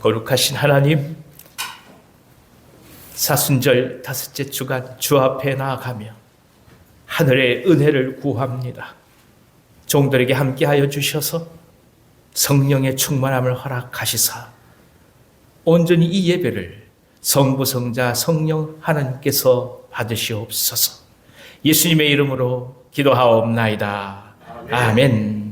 거룩하신 하나님, 사순절 다섯째 주간 주 앞에 나아가며 하늘의 은혜를 구합니다. 종들에게 함께하여 주셔서 성령의 충만함을 허락하시사 온전히 이 예배를 성부, 성자, 성령 하나님께서 받으시옵소서. 예수님의 이름으로 기도하옵나이다. 아멘.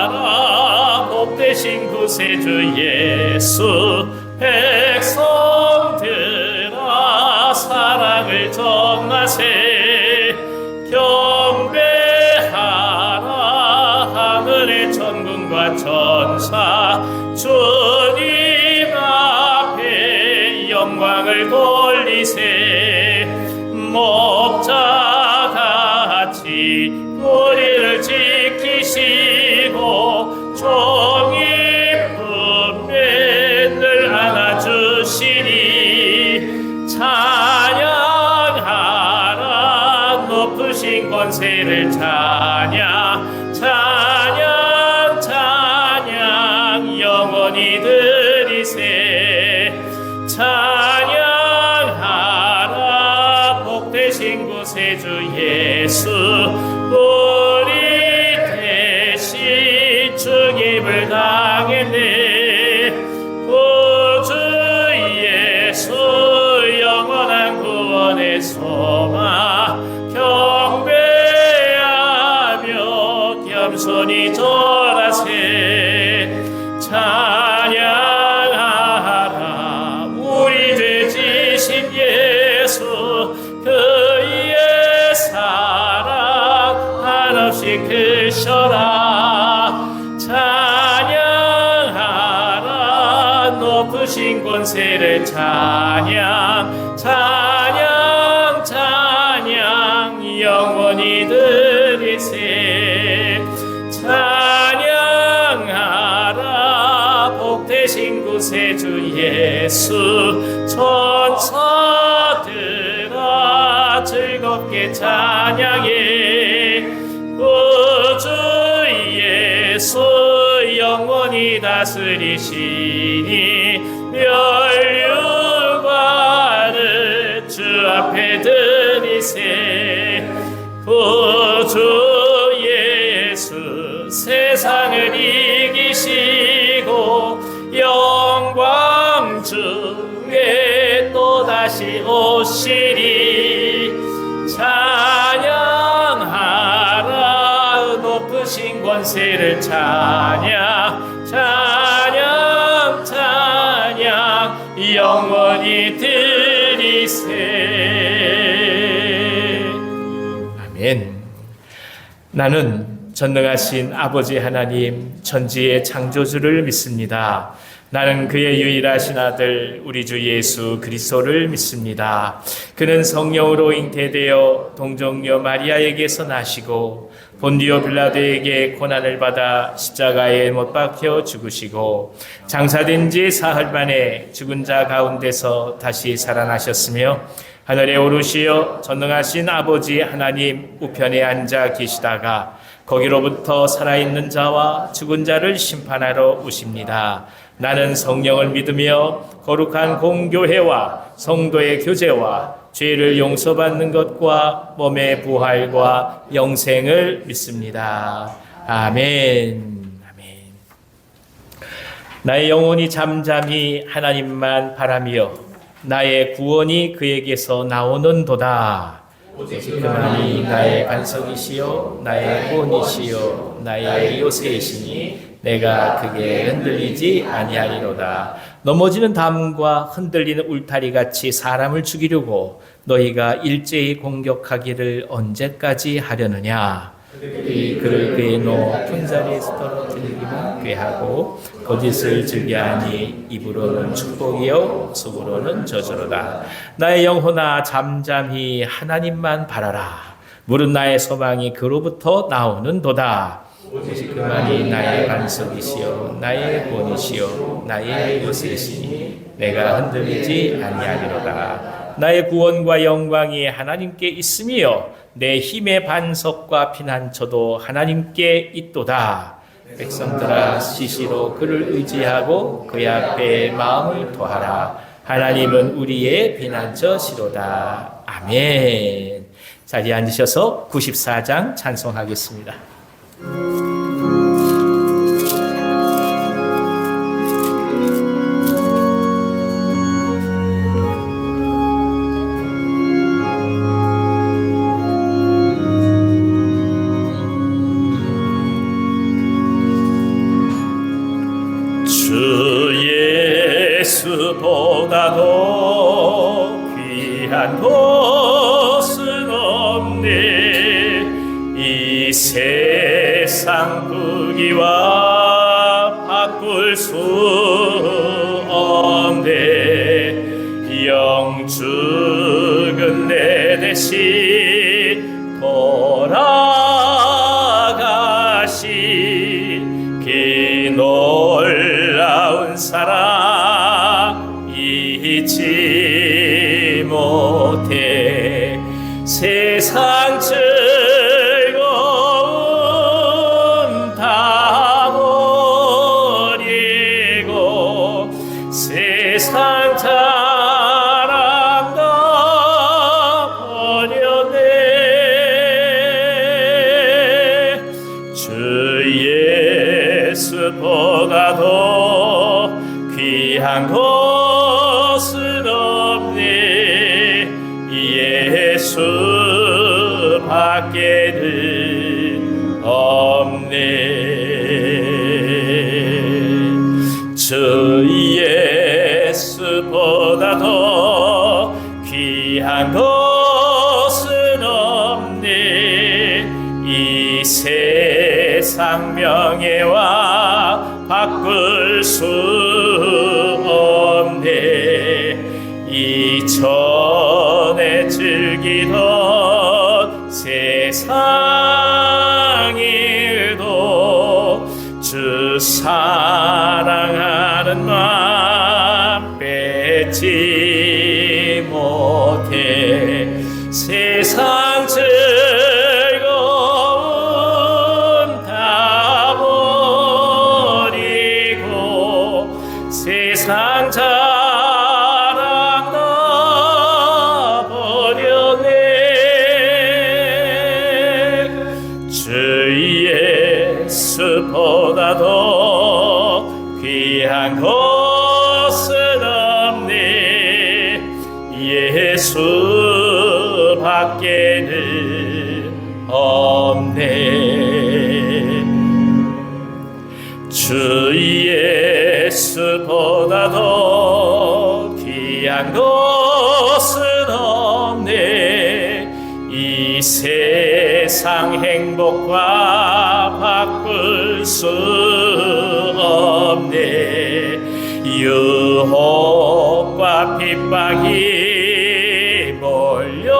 찬양하라 복되신 구세주 예수. 백성들아 사랑을 전하세. 경배하라 하늘의 천군과 천사. 주님 앞에 영광을 돌리세. 목자같이 우리를 지키시고 종이품에 늘 안아주시니. 찬양하라 높으신 권세를. 찬양 찬양 찬양 영원히 드리세. 찬양하라 복되신 구세주 예수. 우리 대신 죽임을 당했네. 구주 예수 영원한 구원의 소망. 경배하며 겸손히 절하세. 찬양하라 우리 죄 지신 예수. 그의 사랑 한없이 크셔라. 찬양하라 높으신 권세를. 찬양 찬양 찬양 영원히 드리세. 찬양하라 복되신 구세주 예수. 천사들아 즐겁게 찬양해. 구주 예수 영원히 다스리시니. 멸류관을 주 앞에 드리세. 구주 예수 세상을 이기시고 영광 중에 또다시 오시리. 찬양하라 높으신 권세를. 찬양 찬양 찬양 영원히 드리세. 아멘. 나는 전능하신 아버지 하나님 천지의 창조주를 믿습니다. 나는 그의 유일하신 아들 우리 주 예수 그리스도를 믿습니다. 그는 성령으로 잉태되어 동정녀 마리아에게서 나시고 본디오 빌라도에게 고난을 받아 십자가에 못 박혀 죽으시고 장사된 지 사흘 만에 죽은 자 가운데서 다시 살아나셨으며 하늘에 오르시어 전능하신 아버지 하나님 우편에 앉아 계시다가 거기로부터 살아있는 자와 죽은 자를 심판하러 오십니다. 나는 성령을 믿으며 거룩한 공교회와 성도의 교제와 죄를 용서받는 것과 몸의 부활과 영생을 믿습니다. 아멘. 아멘. 나의 영혼이 잠잠히 하나님만 바라며 나의 구원이 그에게서 나오는도다. 오직 그만이 나의 반석이시요 나의 구원이시요 나의 요새이시니 내가 그게 흔들리지 아니하리로다. 넘어지는 담과 흔들리는 울타리같이 사람을 죽이려고 너희가 일제히 공격하기를 언제까지 하려느냐. 그들이 그를 그의 높은 자리에서 떨어뜨리기만 꾀하고 거짓을 즐겨하니 입으로는 축복이요 속으로는 저주로다. 나의 영혼아 잠잠히 하나님만 바라라. 물은 나의 소망이 그로부터 나오는도다. 오직 그만이 나의 반석이시요 나의 구원이시요 나의 요새시니 내가 흔들리지 아니하리로다. 나의 구원과 영광이 하나님께 있으며 내 힘의 반석과 피난처도 하나님께 있도다. 백성들아 시시로 그를 의지하고 그의 앞에 마음을 토하라. 하나님은 우리의 피난처시로다. 아멘. 자리에 앉으셔서 94장 찬송하겠습니다. 예수보다도 귀한 것은 없네. 이 세상 부귀와 바꿀 수 없네. 영죽은 내 대신 돌아가신 그 놀라운 사랑 잊지 못해. 세상 즐거움 다 버리고 세상 자랑 다 버렸네. 주 예수보다도 귀한 것은 없네. 예수밖에는 없네. 주 예수보다도 귀한 것은 없네. 이 세상 명예와 바꿀 수 없네. 이전에 즐기던 세상 일도 주 사랑하는 마음 뺏지 못해. 세상 즐거움 다 버리고 세상 자랑 다 버렸네. 주 예수보다도 귀한 것은 없네. 예수밖에는 없네. 주 예수보다도 귀한 것은 없네. 이 세상 행복과 바꿀 수 없네. 유혹과 핍박이 몰려와도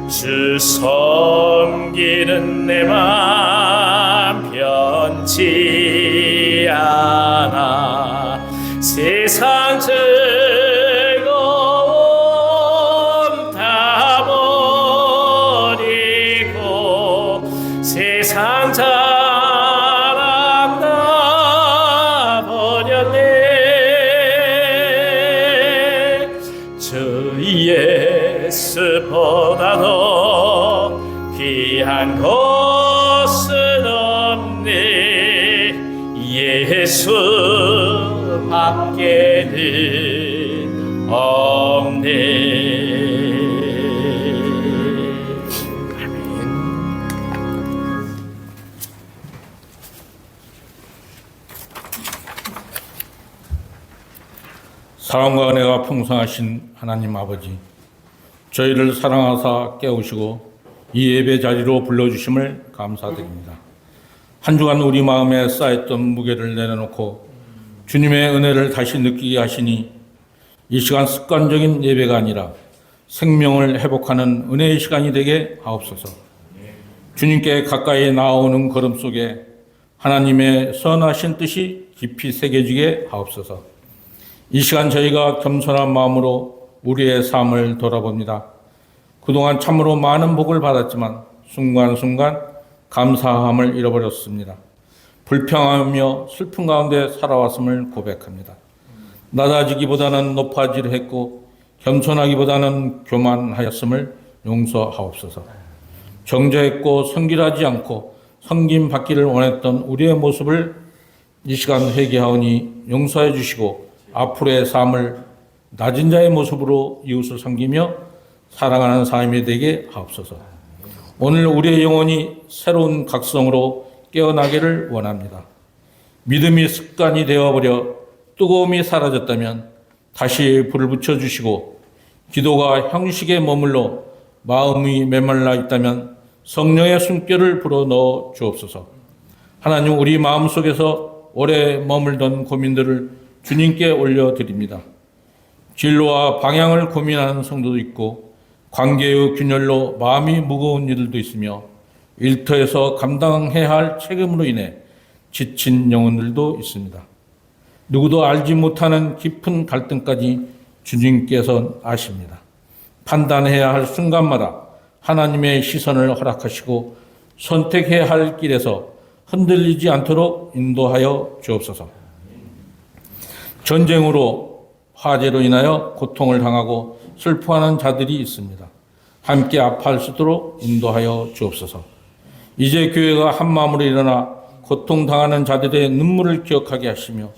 주 섬기는 내 맘 변치 않아. 세상 즐거움 다 버리고 세상 자랑 다 버렸네. 주 예수보다도 귀한 것은 없네. 예수밖에는 없네. 사랑과 은혜가 풍성하신 하나님 아버지, 저희를 사랑하사 깨우시고 이 예배 자리로 불러주심을 감사드립니다. 한 주간 우리 마음에 쌓였던 무게를 내려놓고 주님의 은혜를 다시 느끼게 하시니 이 시간 습관적인 예배가 아니라 생명을 회복하는 은혜의 시간이 되게 하옵소서. 주님께 가까이 나아오는 걸음 속에 하나님의 선하신 뜻이 깊이 새겨지게 하옵소서. 이 시간 저희가 겸손한 마음으로 우리의 삶을 돌아봅니다. 그동안 참으로 많은 복을 받았지만 순간순간 감사함을 잃어버렸습니다. 불평하며 슬픈 가운데 살아왔음을 고백합니다. 낮아지기보다는 높아지려 했고 겸손하기보다는 교만하였음을 용서하옵소서. 정죄했고 성질하지 않고 섬김 받기를 원했던 우리의 모습을 이 시간 회개하오니 용서해 주시고 앞으로의 삶을 낮은 자의 모습으로 이웃을 섬기며 사랑하는 삶이 되게 하옵소서. 오늘 우리의 영혼이 새로운 각성으로 깨어나기를 원합니다. 믿음이 습관이 되어버려 뜨거움이 사라졌다면 다시 불을 붙여주시고 기도가 형식에 머물러 마음이 메말라 있다면 성령의 숨결을 불어넣어 주옵소서. 하나님, 우리 마음속에서 오래 머물던 고민들을 주님께 올려드립니다. 진로와 방향을 고민하는 성도도 있고 관계의 균열로 마음이 무거운 이들도 있으며 일터에서 감당해야 할 책임으로 인해 지친 영혼들도 있습니다. 누구도 알지 못하는 깊은 갈등까지 주님께서 아십니다. 판단해야 할 순간마다 하나님의 시선을 허락하시고 선택해야 할 길에서 흔들리지 않도록 인도하여 주옵소서. 전쟁으로 화재로 인하여 고통을 당하고 슬퍼하는 자들이 있습니다. 함께 아파할 수 있도록 인도하여 주옵소서. 이제 교회가 한마음으로 일어나 고통당하는 자들의 눈물을 기억하게 하시며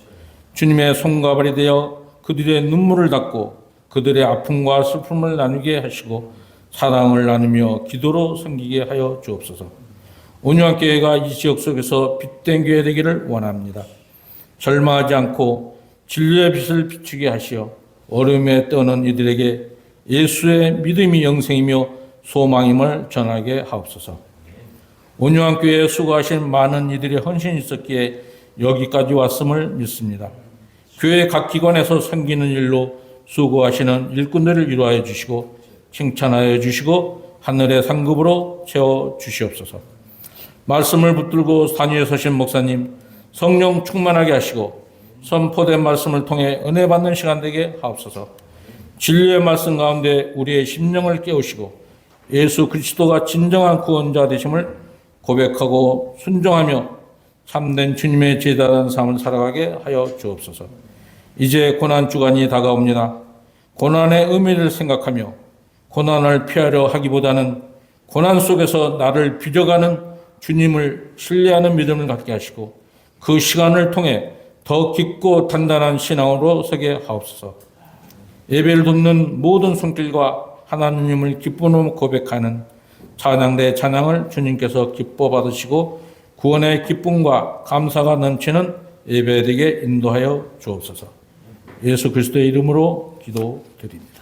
주님의 손과 발이 되어 그들의 눈물을 닦고 그들의 아픔과 슬픔을 나누게 하시고 사랑을 나누며 기도로 섬기게 하여 주옵소서. 온유한 교회가 이 지역 속에서 빛된 교회 되기를 원합니다. 절망하지 않고 진리의 빛을 비추게 하시어 어려움에 떠는 이들에게 예수의 믿음이 영생이며 소망임을 전하게 하옵소서. 온유한 교회에 수고하신 많은 이들의 헌신이 있었기에 여기까지 왔음을 믿습니다. 교회 각 기관에서 섬기는 일로 수고하시는 일꾼들을 위로하여 주시고 칭찬하여 주시고 하늘의 상급으로 채워 주시옵소서. 말씀을 붙들고 산 위에 서신 목사님 성령 충만하게 하시고 선포된 말씀을 통해 은혜 받는 시간 되게 하옵소서. 진리의 말씀 가운데 우리의 심령을 깨우시고 예수 그리스도가 진정한 구원자 되심을 고백하고 순종하며 참된 주님의 제자라는 삶을 살아가게 하여 주옵소서. 이제 고난 주간이 다가옵니다. 고난의 의미를 생각하며 고난을 피하려 하기보다는 고난 속에서 나를 빚어가는 주님을 신뢰하는 믿음을 갖게 하시고 그 시간을 통해 더 깊고 단단한 신앙으로 서게 하옵소서. 예배를 돕는 모든 손길과 하나님을 기쁨으로 고백하는 찬양대 찬양을 주님께서 기뻐 받으시고 구원의 기쁨과 감사가 넘치는 예배되게 인도하여 주옵소서. 예수 그리스도의 이름으로 기도드립니다.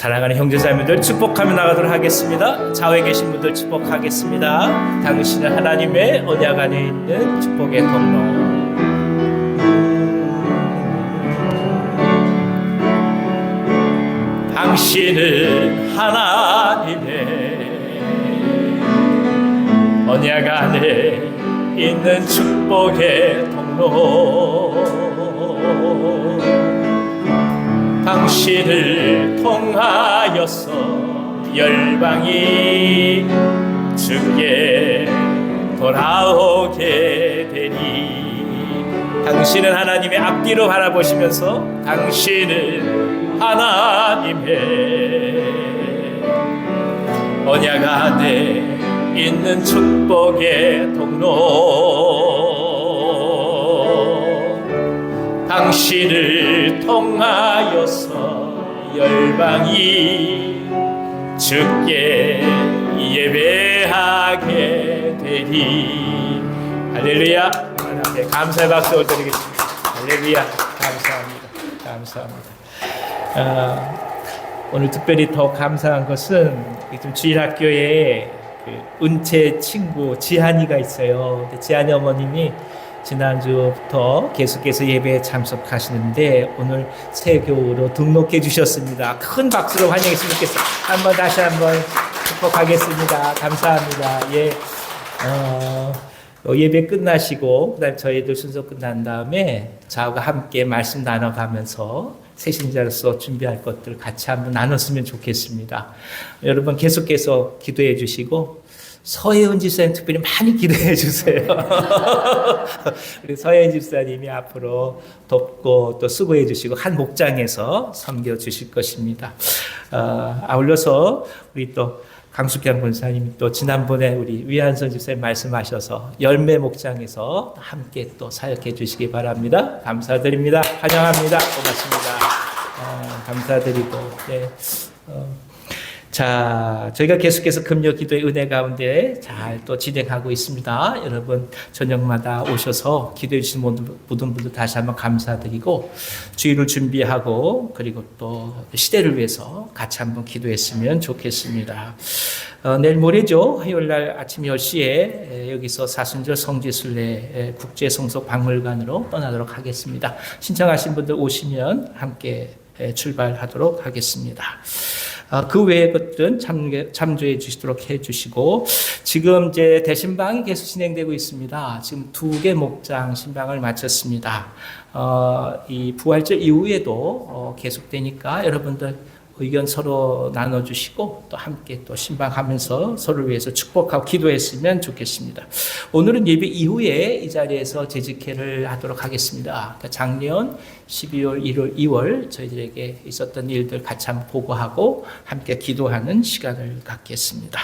사랑하는 형제자매들 축복하며 나가도록 하겠습니다. 좌우에 계신 분들 축복하겠습니다. 당신은 하나님의 언약 안에 있는 축복의 통로. 당신은 하나님의 언약 안에 있는 축복의 통로. 당신을 통하여서 열방이 주께 돌아오게 되니 당신은 하나님의 앞뒤로 바라보시면서 당신은 하나님의 언약 안에 있는 축복의 통로. 당신을 통하여서 열방이 주께 예배하게 되리. 할렐루야. 하나님께 감사의 박수 올려드리겠습니다. 할렐루야. 감사합니다. 감사합니다. 오늘 특별히 더 감사한 것은 지금 주일학교에 그 은채 친구 지한이가 있어요. 근데 지한이 어머님이 지난주부터 계속해서 예배에 참석하시는데 오늘 새 교우로 등록해 주셨습니다. 큰 박수로 환영했으면 좋겠습니다. 한번 다시 한번 축복하겠습니다. 감사합니다. 예, 예배 끝나시고 그다음에 저희들 순서 끝난 다음에 저하고 함께 말씀 나눠가면서 새신자로서 준비할 것들 같이 한번 나눴으면 좋겠습니다. 여러분 계속해서 기도해 주시고 서혜은 집사님 특별히 많이 기도해 주세요. 우리 서혜은 집사님이 앞으로 돕고 또 수고해 주시고 한 목장에서 섬겨 주실 것입니다. 아울러서 우리 또 강숙양 권사님이 또 지난번에 우리 위한선 집사님 말씀하셔서 열매 목장에서 함께 또 사역해 주시기 바랍니다. 감사드립니다. 환영합니다. 고맙습니다. 감사드리고 네. 자, 저희가 계속해서 금요 기도의 은혜 가운데 잘 또 진행하고 있습니다. 여러분 저녁마다 오셔서 기도해 주신 모든 분들 다시 한번 감사드리고 주일을 준비하고 그리고 또 시대를 위해서 같이 한번 기도했으면 좋겠습니다. 내일 모레죠. 화요일날 아침 10시에 여기서 사순절 성지순례 국제성서 박물관으로 떠나도록 하겠습니다. 신청하신 분들 오시면 함께 출발하도록 하겠습니다. 그 외의 것들은 참조해 주시도록 해 주시고 지금 이제 대신방이 계속 진행되고 있습니다. 지금 2개 목장 신방을 마쳤습니다. 이 부활절 이후에도 계속되니까 여러분들 의견 서로 나눠주시고 또 함께 또 신방하면서 서로를 위해서 축복하고 기도했으면 좋겠습니다. 오늘은 예배 이후에 이 자리에서 재직회를 하도록 하겠습니다. 그러니까 작년 12월, 1월, 2월 저희들에게 있었던 일들 같이 한번 보고하고 함께 기도하는 시간을 갖겠습니다.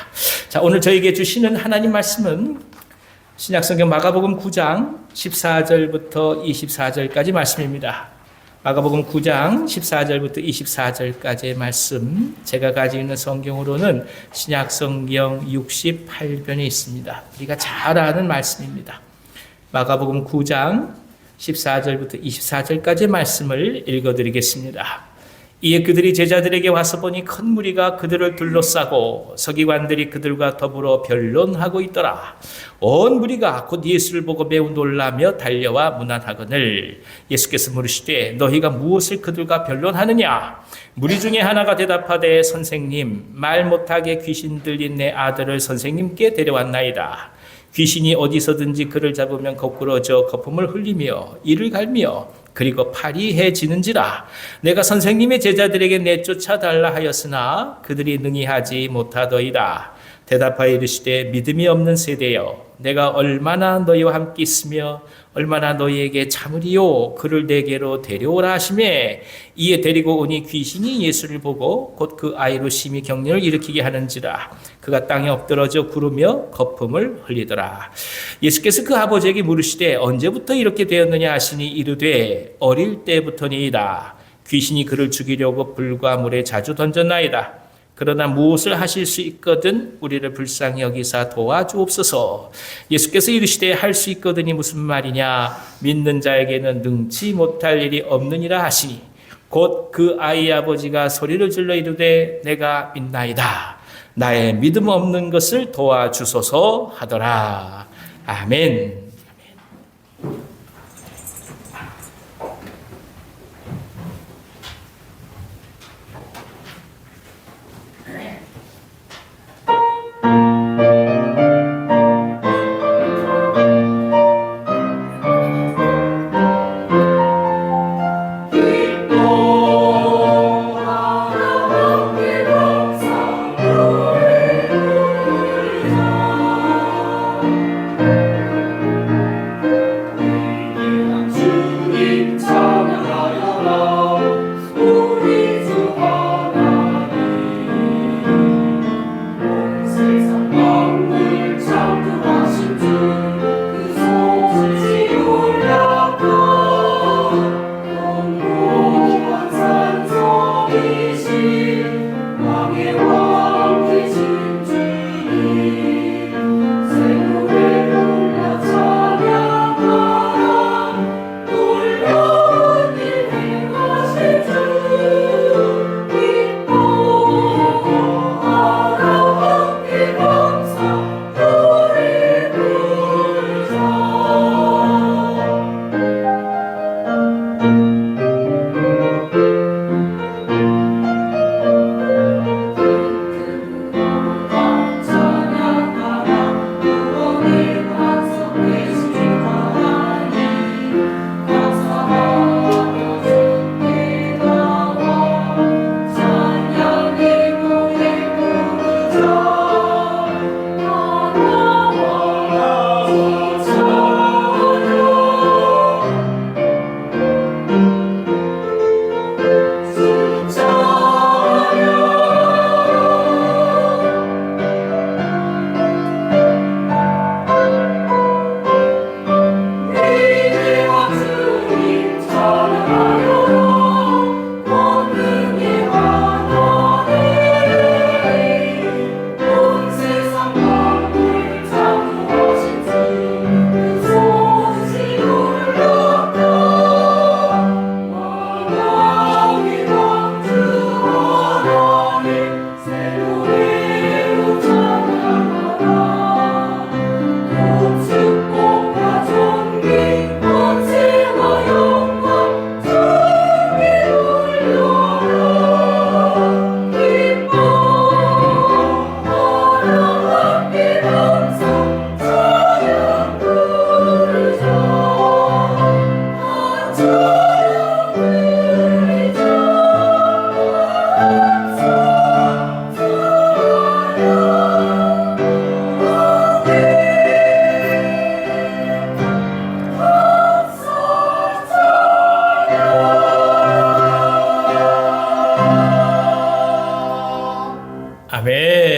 자, 오늘 저에게 주시는 하나님 말씀은 신약성경 마가복음 9장 14절부터 24절까지 말씀입니다. 마가복음 9장 14절부터 24절까지의 말씀, 제가 가지고 있는 성경으로는 신약성경 68변에 있습니다. 우리가 잘 아는 말씀입니다. 마가복음 9장 14절부터 24절까지의 말씀을 읽어드리겠습니다. 이에 그들이 제자들에게 와서 보니 큰 무리가 그들을 둘러싸고 서기관들이 그들과 더불어 변론하고 있더라. 온 무리가 곧 예수를 보고 매우 놀라며 달려와 문안하거늘 예수께서 물으시되 너희가 무엇을 그들과 변론하느냐? 무리 중에 하나가 대답하되 선생님 말 못하게 귀신 들린 내 아들을 선생님께 데려왔나이다. 귀신이 어디서든지 그를 잡으면 거꾸러져 거품을 흘리며 이를 갈며 그리고 파리해지는지라. 내가 선생님의 제자들에게 내쫓아 달라 하였으나 그들이 능히 하지 못하더이다. 대답하여 이르시되 믿음이 없는 세대여 내가 얼마나 너희와 함께 있으며 얼마나 너희에게 참으리요. 그를 내게로 데려오라 하시매 이에 데리고 오니 귀신이 예수를 보고 곧 그 아이로 심히 격려를 일으키게 하는지라. 그가 땅에 엎드러져 구르며 거품을 흘리더라. 예수께서 그 아버지에게 물으시되 언제부터 이렇게 되었느냐 하시니 이르되 어릴 때부터니이다. 귀신이 그를 죽이려고 불과 물에 자주 던졌나이다. 그러나 무엇을 하실 수 있거든 우리를 불쌍히 여기사 도와주옵소서. 예수께서 이르시되 할 수 있거든이 무슨 말이냐? 믿는 자에게는 능치 못할 일이 없느니라 하시니 곧 그 아이 아버지가 소리를 질러 이르되 내가 믿나이다. 나의 믿음 없는 것을 도와주소서 하더라. 아멘.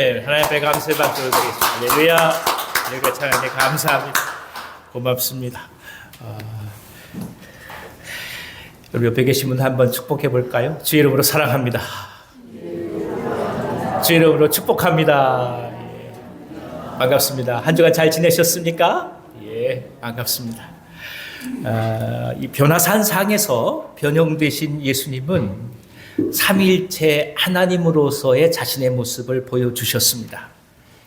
하나님 앞에 감사의 박수를 드리겠습니다. 할렐루야. 할렐루야. 하나님 감사합니다. 고맙습니다. 우리 옆에 계신 분 한번 축복해 볼까요? 주의 이름으로 사랑합니다. 주의 이름으로 축복합니다. 예. 반갑습니다. 한 주간 잘 지내셨습니까? 예, 반갑습니다. 이 변화산상에서 변형되신 예수님은 삼위일체 하나님으로서의 자신의 모습을 보여주셨습니다.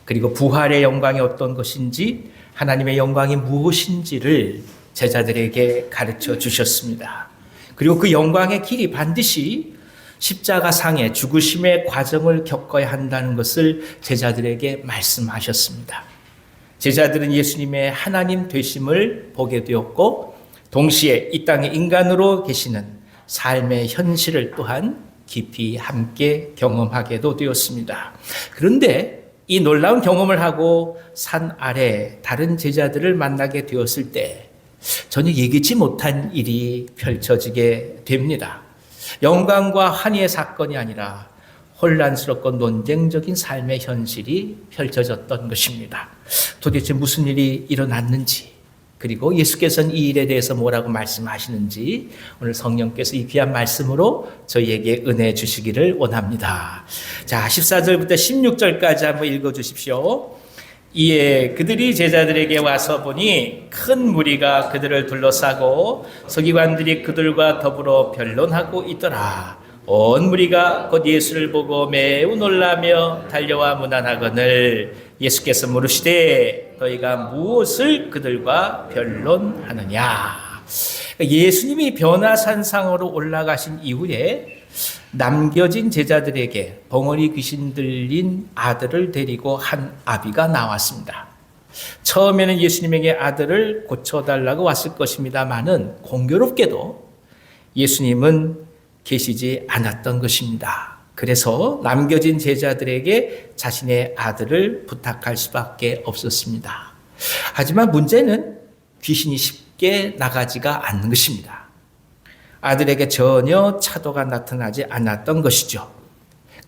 그리고 부활의 영광이 어떤 것인지, 하나님의 영광이 무엇인지를 제자들에게 가르쳐 주셨습니다. 그리고 그 영광의 길이 반드시 십자가상의 죽으심의 과정을 겪어야 한다는 것을 제자들에게 말씀하셨습니다. 제자들은 예수님의 하나님 되심을 보게 되었고, 동시에 이 땅에 인간으로 계시는 삶의 현실을 또한 깊이 함께 경험하게도 되었습니다. 그런데 이 놀라운 경험을 하고 산 아래 다른 제자들을 만나게 되었을 때 전혀 예기치 못한 일이 펼쳐지게 됩니다. 영광과 환희의 사건이 아니라 혼란스럽고 논쟁적인 삶의 현실이 펼쳐졌던 것입니다. 도대체 무슨 일이 일어났는지, 그리고 예수께서는 이 일에 대해서 뭐라고 말씀하시는지 오늘 성령께서 이 귀한 말씀으로 저희에게 은혜 주시기를 원합니다. 자, 14절부터 16절까지 한번 읽어주십시오. 이에 그들이 제자들에게 와서 보니 큰 무리가 그들을 둘러싸고 서기관들이 그들과 더불어 변론하고 있더라. 온 무리가 곧 예수를 보고 매우 놀라며 달려와 문안하거늘 예수께서 물으시되 너희가 무엇을 그들과 변론하느냐. 예수님이 변화산상으로 올라가신 이후에 남겨진 제자들에게 벙어리 귀신 들린 아들을 데리고 한 아비가 나왔습니다. 처음에는 예수님에게 아들을 고쳐달라고 왔을 것입니다마는 공교롭게도 예수님은 계시지 않았던 것입니다. 그래서 남겨진 제자들에게 자신의 아들을 부탁할 수밖에 없었습니다. 하지만 문제는 귀신이 쉽게 나가지가 않는 것입니다. 아들에게 전혀 차도가 나타나지 않았던 것이죠.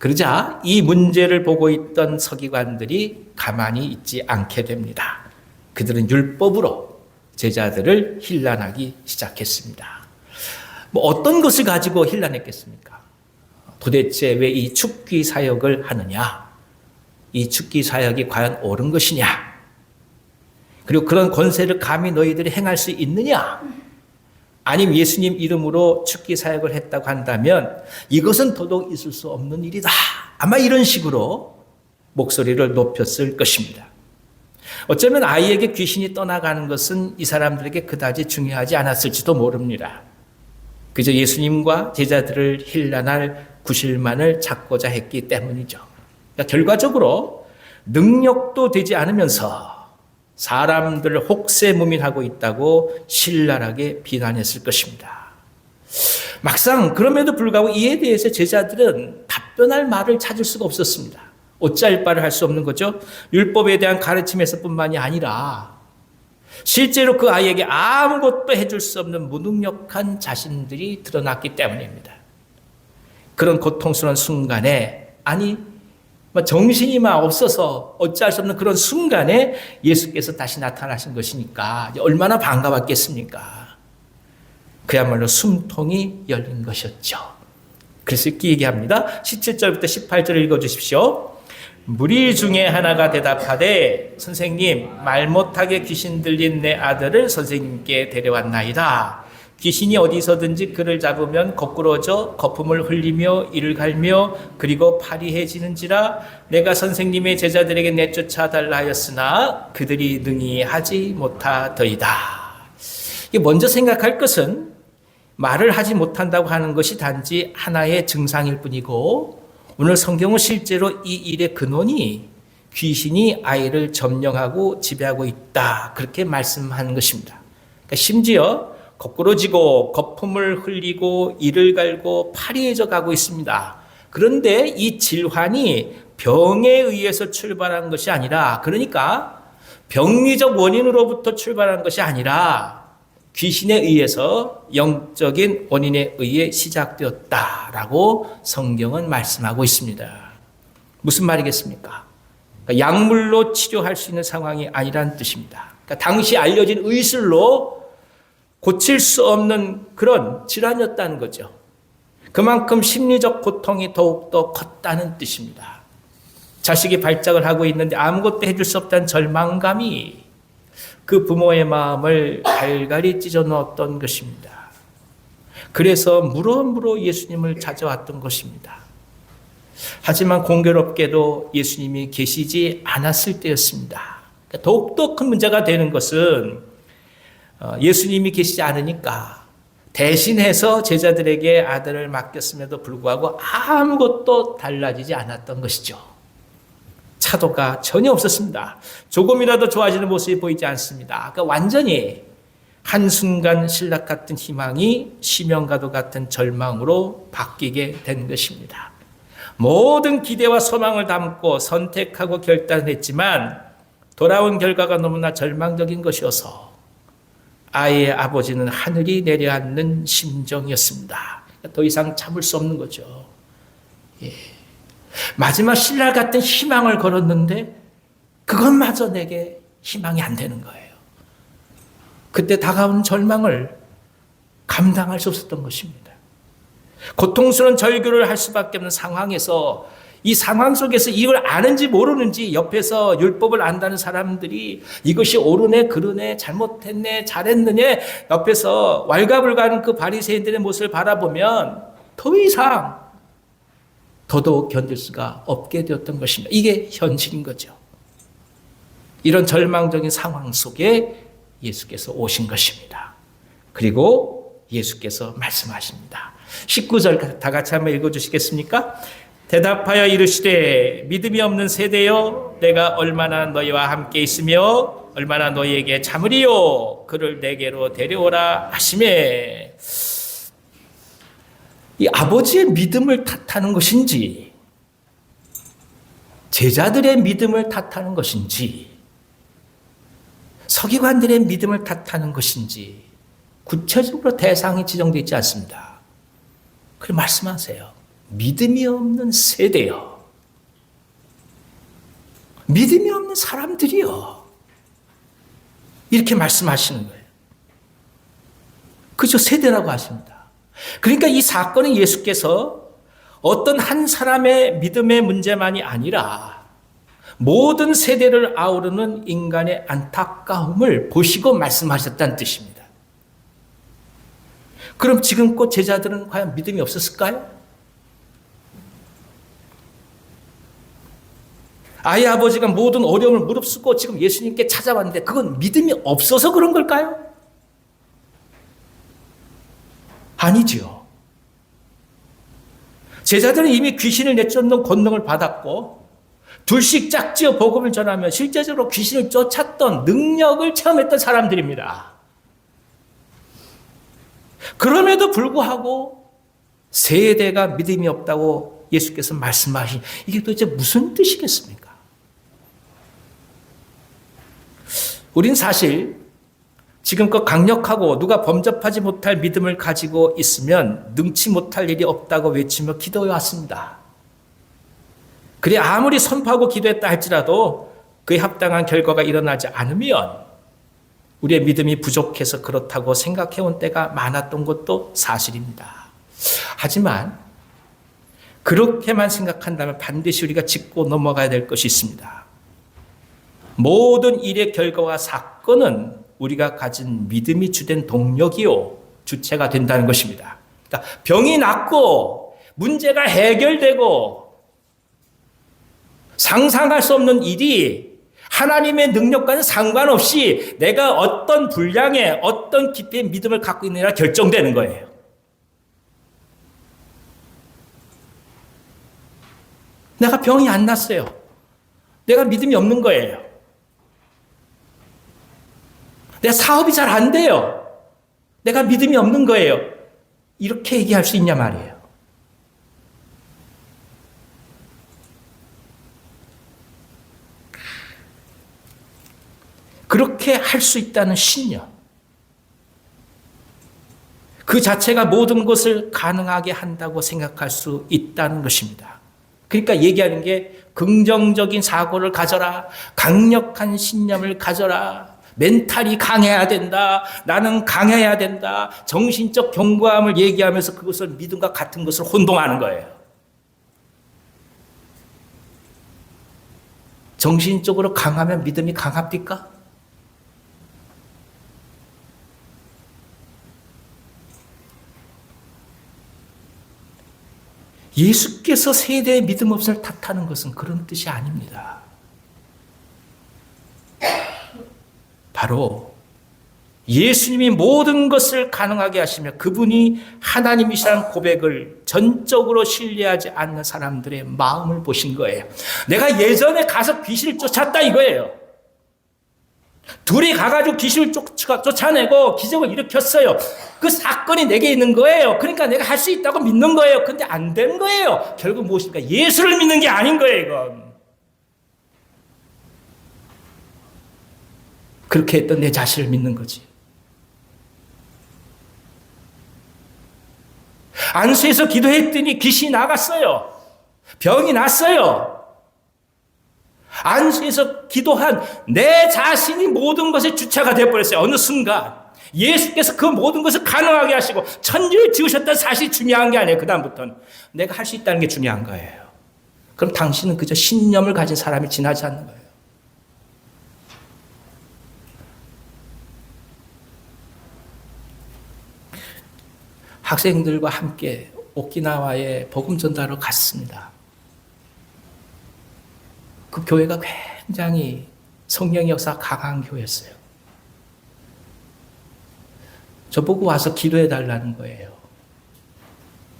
그러자 이 문제를 보고 있던 서기관들이 가만히 있지 않게 됩니다. 그들은 율법으로 제자들을 힐난하기 시작했습니다. 어떤 것을 가지고 힐난했겠습니까? 도대체 왜 이 축기 사역을 하느냐? 이 축기 사역이 과연 옳은 것이냐? 그리고 그런 권세를 감히 너희들이 행할 수 있느냐? 아니면 예수님 이름으로 축기 사역을 했다고 한다면 이것은 도덕 있을 수 없는 일이다. 아마 이런 식으로 목소리를 높였을 것입니다. 어쩌면 아이에게 귀신이 떠나가는 것은 이 사람들에게 그다지 중요하지 않았을지도 모릅니다. 그저 예수님과 제자들을 힐난할 구실만을 찾고자 했기 때문이죠. 그러니까 결과적으로 능력도 되지 않으면서 사람들을 혹세무민하고 있다고 신랄하게 비난했을 것입니다. 막상 그럼에도 불구하고 이에 대해서 제자들은 답변할 말을 찾을 수가 없었습니다. 어찌할 바를 할 수 없는 거죠. 율법에 대한 가르침에서뿐만이 아니라 실제로 그 아이에게 아무것도 해줄 수 없는 무능력한 자신들이 드러났기 때문입니다. 그런 고통스러운 순간에, 아니 정신이 막 없어서 어찌할 수 없는 그런 순간에 예수께서 다시 나타나신 것이니까 얼마나 반가웠겠습니까? 그야말로 숨통이 열린 것이었죠. 그래서 이렇게 얘기합니다. 17절부터 18절을 읽어주십시오. 무리 중에 하나가 대답하되 선생님, 말 못하게 귀신 들린 내 아들을 선생님께 데려왔나이다. 귀신이 어디서든지 그를 잡으면 거꾸러져 거품을 흘리며 이를 갈며 그리고 파리해지는지라 내가 선생님의 제자들에게 내쫓아 달라 하였으나 그들이 능히 하지 못하더이다. 먼저 생각할 것은 말을 하지 못한다고 하는 것이 단지 하나의 증상일 뿐이고, 오늘 성경은 실제로 이 일의 근원이 귀신이 아이를 점령하고 지배하고 있다, 그렇게 말씀하는 것입니다. 그러니까 심지어 거꾸러지고 거품을 흘리고 이를 갈고 파리해져 가고 있습니다. 그런데 이 질환이 병에 의해서 출발한 것이 아니라, 그러니까 병리적 원인으로부터 출발한 것이 아니라 귀신에 의해서 영적인 원인에 의해 시작되었다라고 성경은 말씀하고 있습니다. 무슨 말이겠습니까? 그러니까 약물로 치료할 수 있는 상황이 아니라는 뜻입니다. 그러니까 당시 알려진 의술로 고칠 수 없는 그런 질환이었다는 거죠. 그만큼 심리적 고통이 더욱더 컸다는 뜻입니다. 자식이 발작을 하고 있는데 아무것도 해줄 수 없다는 절망감이 그 부모의 마음을 갈갈이 찢어 넣었던 것입니다. 그래서 물어물어 예수님을 찾아왔던 것입니다. 하지만 공교롭게도 예수님이 계시지 않았을 때였습니다. 그러니까 더욱더 큰 문제가 되는 것은 예수님이 계시지 않으니까 대신해서 제자들에게 아들을 맡겼음에도 불구하고 아무것도 달라지지 않았던 것이죠. 차도가 전혀 없었습니다. 조금이라도 좋아지는 모습이 보이지 않습니다. 그러니까 완전히 한순간 신락 같은 희망이 심연가도 같은 절망으로 바뀌게 된 것입니다. 모든 기대와 소망을 담고 선택하고 결단했지만 돌아온 결과가 너무나 절망적인 것이어서 아이의 아버지는 하늘이 내려앉는 심정이었습니다. 더 이상 참을 수 없는 거죠. 예. 마지막 신랄 같은 희망을 걸었는데 그것마저 내게 희망이 안 되는 거예요. 그때 다가온 절망을 감당할 수 없었던 것입니다. 고통스러운 절규를 할 수밖에 없는 상황에서 이 상황 속에서 이걸 아는지 모르는지 옆에서 율법을 안다는 사람들이 이것이 옳으네 그르네 잘못했네 잘했느냐 옆에서 왈가불가하는 그 바리새인들의 모습을 바라보면 더 이상 더더욱 견딜 수가 없게 되었던 것입니다. 이게 현실인 거죠. 이런 절망적인 상황 속에 예수께서 오신 것입니다. 그리고 예수께서 말씀하십니다. 19절 다 같이 한번 읽어주시겠습니까? 대답하여 이르시되 믿음이 없는 세대여 내가 얼마나 너희와 함께 있으며 얼마나 너희에게 참으리요 그를 내게로 데려오라 하시매. 이 아버지의 믿음을 탓하는 것인지 제자들의 믿음을 탓하는 것인지 서기관들의 믿음을 탓하는 것인지 구체적으로 대상이 지정되어 있지 않습니다. 그리고 말씀하세요. 믿음이 없는 세대요. 믿음이 없는 사람들이요. 이렇게 말씀하시는 거예요. 그죠? 세대라고 하십니다. 그러니까 이 사건은 예수께서 어떤 한 사람의 믿음의 문제만이 아니라 모든 세대를 아우르는 인간의 안타까움을 보시고 말씀하셨다는 뜻입니다. 그럼 지금껏 제자들은 과연 믿음이 없었을까요? 아이 아버지가 모든 어려움을 무릅쓰고 지금 예수님께 찾아왔는데 그건 믿음이 없어서 그런 걸까요? 아니지요. 제자들은 이미 귀신을 내쫓는 권능을 받았고 둘씩 짝지어 복음을 전하며 실제적으로 귀신을 쫓았던 능력을 체험했던 사람들입니다. 그럼에도 불구하고 세대가 믿음이 없다고 예수께서 말씀하신 이게 도대체 무슨 뜻이겠습니까? 우린 사실 지금껏 강력하고 누가 범접하지 못할 믿음을 가지고 있으면 능치 못할 일이 없다고 외치며 기도해 왔습니다. 그래 아무리 선포하고 기도했다 할지라도 그에 합당한 결과가 일어나지 않으면 우리의 믿음이 부족해서 그렇다고 생각해온 때가 많았던 것도 사실입니다. 하지만 그렇게만 생각한다면 반드시 우리가 짚고 넘어가야 될 것이 있습니다. 모든 일의 결과와 사건은 우리가 가진 믿음이 주된 동력이요 주체가 된다는 것입니다. 그러니까 병이 낫고 문제가 해결되고 상상할 수 없는 일이 하나님의 능력과는 상관없이 내가 어떤 분량의 어떤 깊이의 믿음을 갖고 있느냐 결정되는 거예요. 내가 병이 안 났어요. 내가 믿음이 없는 거예요. 내 사업이 잘 안 돼요. 내가 믿음이 없는 거예요. 이렇게 얘기할 수 있냐 말이에요. 그렇게 할 수 있다는 신념. 그 자체가 모든 것을 가능하게 한다고 생각할 수 있다는 것입니다. 그러니까 얘기하는 게 긍정적인 사고를 가져라. 강력한 신념을 가져라. 멘탈이 강해야 된다. 나는 강해야 된다. 정신적 견고함을 얘기하면서 그것을 믿음과 같은 것을 혼동하는 거예요. 정신적으로 강하면 믿음이 강합니까? 예수께서 세대의 믿음 없음을 탓하는 것은 그런 뜻이 아닙니다. 바로 예수님이 모든 것을 가능하게 하시며 그분이 하나님이시라는 고백을 전적으로 신뢰하지 않는 사람들의 마음을 보신 거예요. 내가 예전에 가서 귀신을 쫓았다 이거예요. 둘이 가가지고 귀신을 쫓아내고 기적을 일으켰어요. 그 사건이 내게 있는 거예요. 그러니까 내가 할 수 있다고 믿는 거예요. 근데 안 된 거예요. 결국 무엇입니까? 예수를 믿는 게 아닌 거예요, 이건. 그렇게 했던 내 자신을 믿는 거지. 안수에서 기도했더니 귀신이 나갔어요. 병이 났어요. 안수에서 기도한 내 자신이 모든 것의 주체가 되어버렸어요. 어느 순간 예수께서 그 모든 것을 가능하게 하시고 천지를 지으셨다는 사실이 중요한 게 아니에요. 그 다음부터는 내가 할 수 있다는 게 중요한 거예요. 그럼 당신은 그저 신념을 가진 사람이 지나지 않는 거예요. 학생들과 함께 오키나와에 복음 전달을 갔습니다. 그 교회가 굉장히 성령의 역사가 강한 교회였어요. 저보고 와서 기도해 달라는 거예요.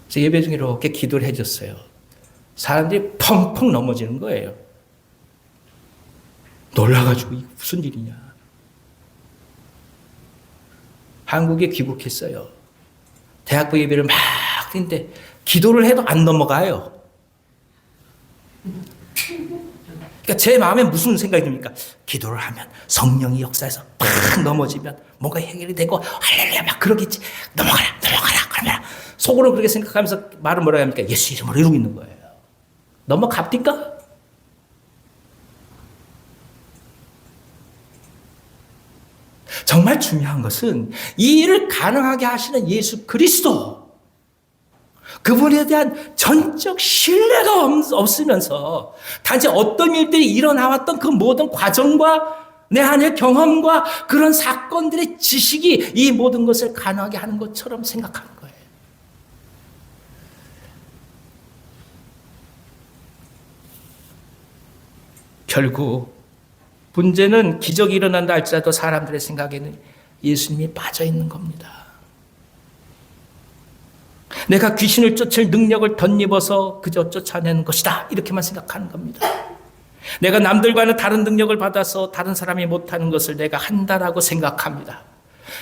그래서 예배 중에 이렇게 기도를 해줬어요. 사람들이 펑펑 넘어지는 거예요. 놀라가지고 이게 무슨 일이냐. 한국에 귀국했어요. 대학부 예배를 막 드는데 기도를 해도 안 넘어가요. 그러니까 제 마음에 무슨 생각이 듭니까? 기도를 하면 성령이 역사에서 팍 넘어지면 뭔가 해결이 되고 할렐루야 막 그러겠지. 넘어가라 그러면 속으로 그렇게 생각하면서 말을 뭐라고 합니까? 예수 이름으로 이러고 있는 거예요. 넘어갑니까? 정말 중요한 것은 이 일을 가능하게 하시는 예수 그리스도, 그분에 대한 전적 신뢰가 없으면서 단지 어떤 일들이 일어나왔던 그 모든 과정과 내 안의 경험과 그런 사건들의 지식이 이 모든 것을 가능하게 하는 것처럼 생각하는 거예요. 결국 문제는 기적이 일어난다 할지라도 사람들의 생각에는 예수님이 빠져 있는 겁니다. 내가 귀신을 쫓을 능력을 덧입어서 그저 쫓아내는 것이다 이렇게만 생각하는 겁니다. 내가 남들과는 다른 능력을 받아서 다른 사람이 못하는 것을 내가 한다라고 생각합니다.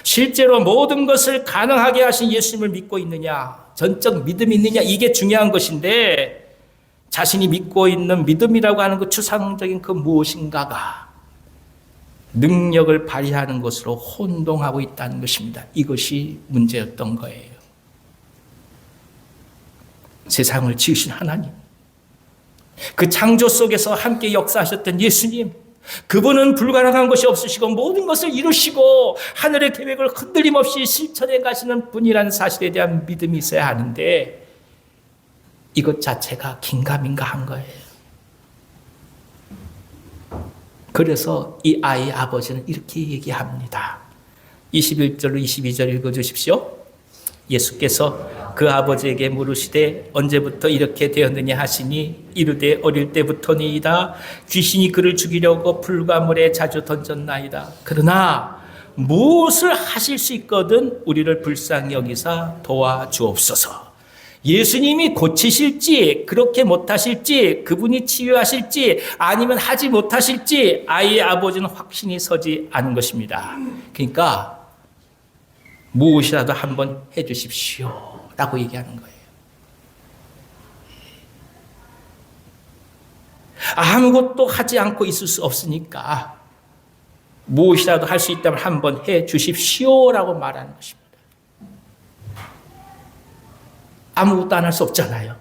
실제로 모든 것을 가능하게 하신 예수님을 믿고 있느냐, 전적 믿음이 있느냐, 이게 중요한 것인데 자신이 믿고 있는 믿음이라고 하는 그 추상적인 그 무엇인가가 능력을 발휘하는 것으로 혼동하고 있다는 것입니다. 이것이 문제였던 거예요. 세상을 지으신 하나님, 그 창조 속에서 함께 역사하셨던 예수님, 그분은 불가능한 것이 없으시고 모든 것을 이루시고 하늘의 계획을 흔들림 없이 실천해 가시는 분이라는 사실에 대한 믿음이 있어야 하는데 이것 자체가 긴가민가한 거예요. 그래서 이 아이의 아버지는 이렇게 얘기합니다. 21절로 22절 읽어주십시오. 예수께서 그 아버지에게 물으시되 언제부터 이렇게 되었느냐 하시니 이르되 어릴 때부터니이다. 귀신이 그를 죽이려고 불과 물에 자주 던졌나이다. 그러나 무엇을 하실 수 있거든 우리를 불쌍히 여기사 도와주옵소서. 예수님이 고치실지 그렇게 못하실지 그분이 치유하실지 아니면 하지 못하실지 아이의 아버지는 확신이 서지 않은 것입니다. 그러니까 무엇이라도 한번 해 주십시오 라고 얘기하는 거예요. 아무것도 하지 않고 있을 수 없으니까 무엇이라도 할 수 있다면 한번 해 주십시오 라고 말하는 것입니다. 아무것도 안 할 수 없잖아요.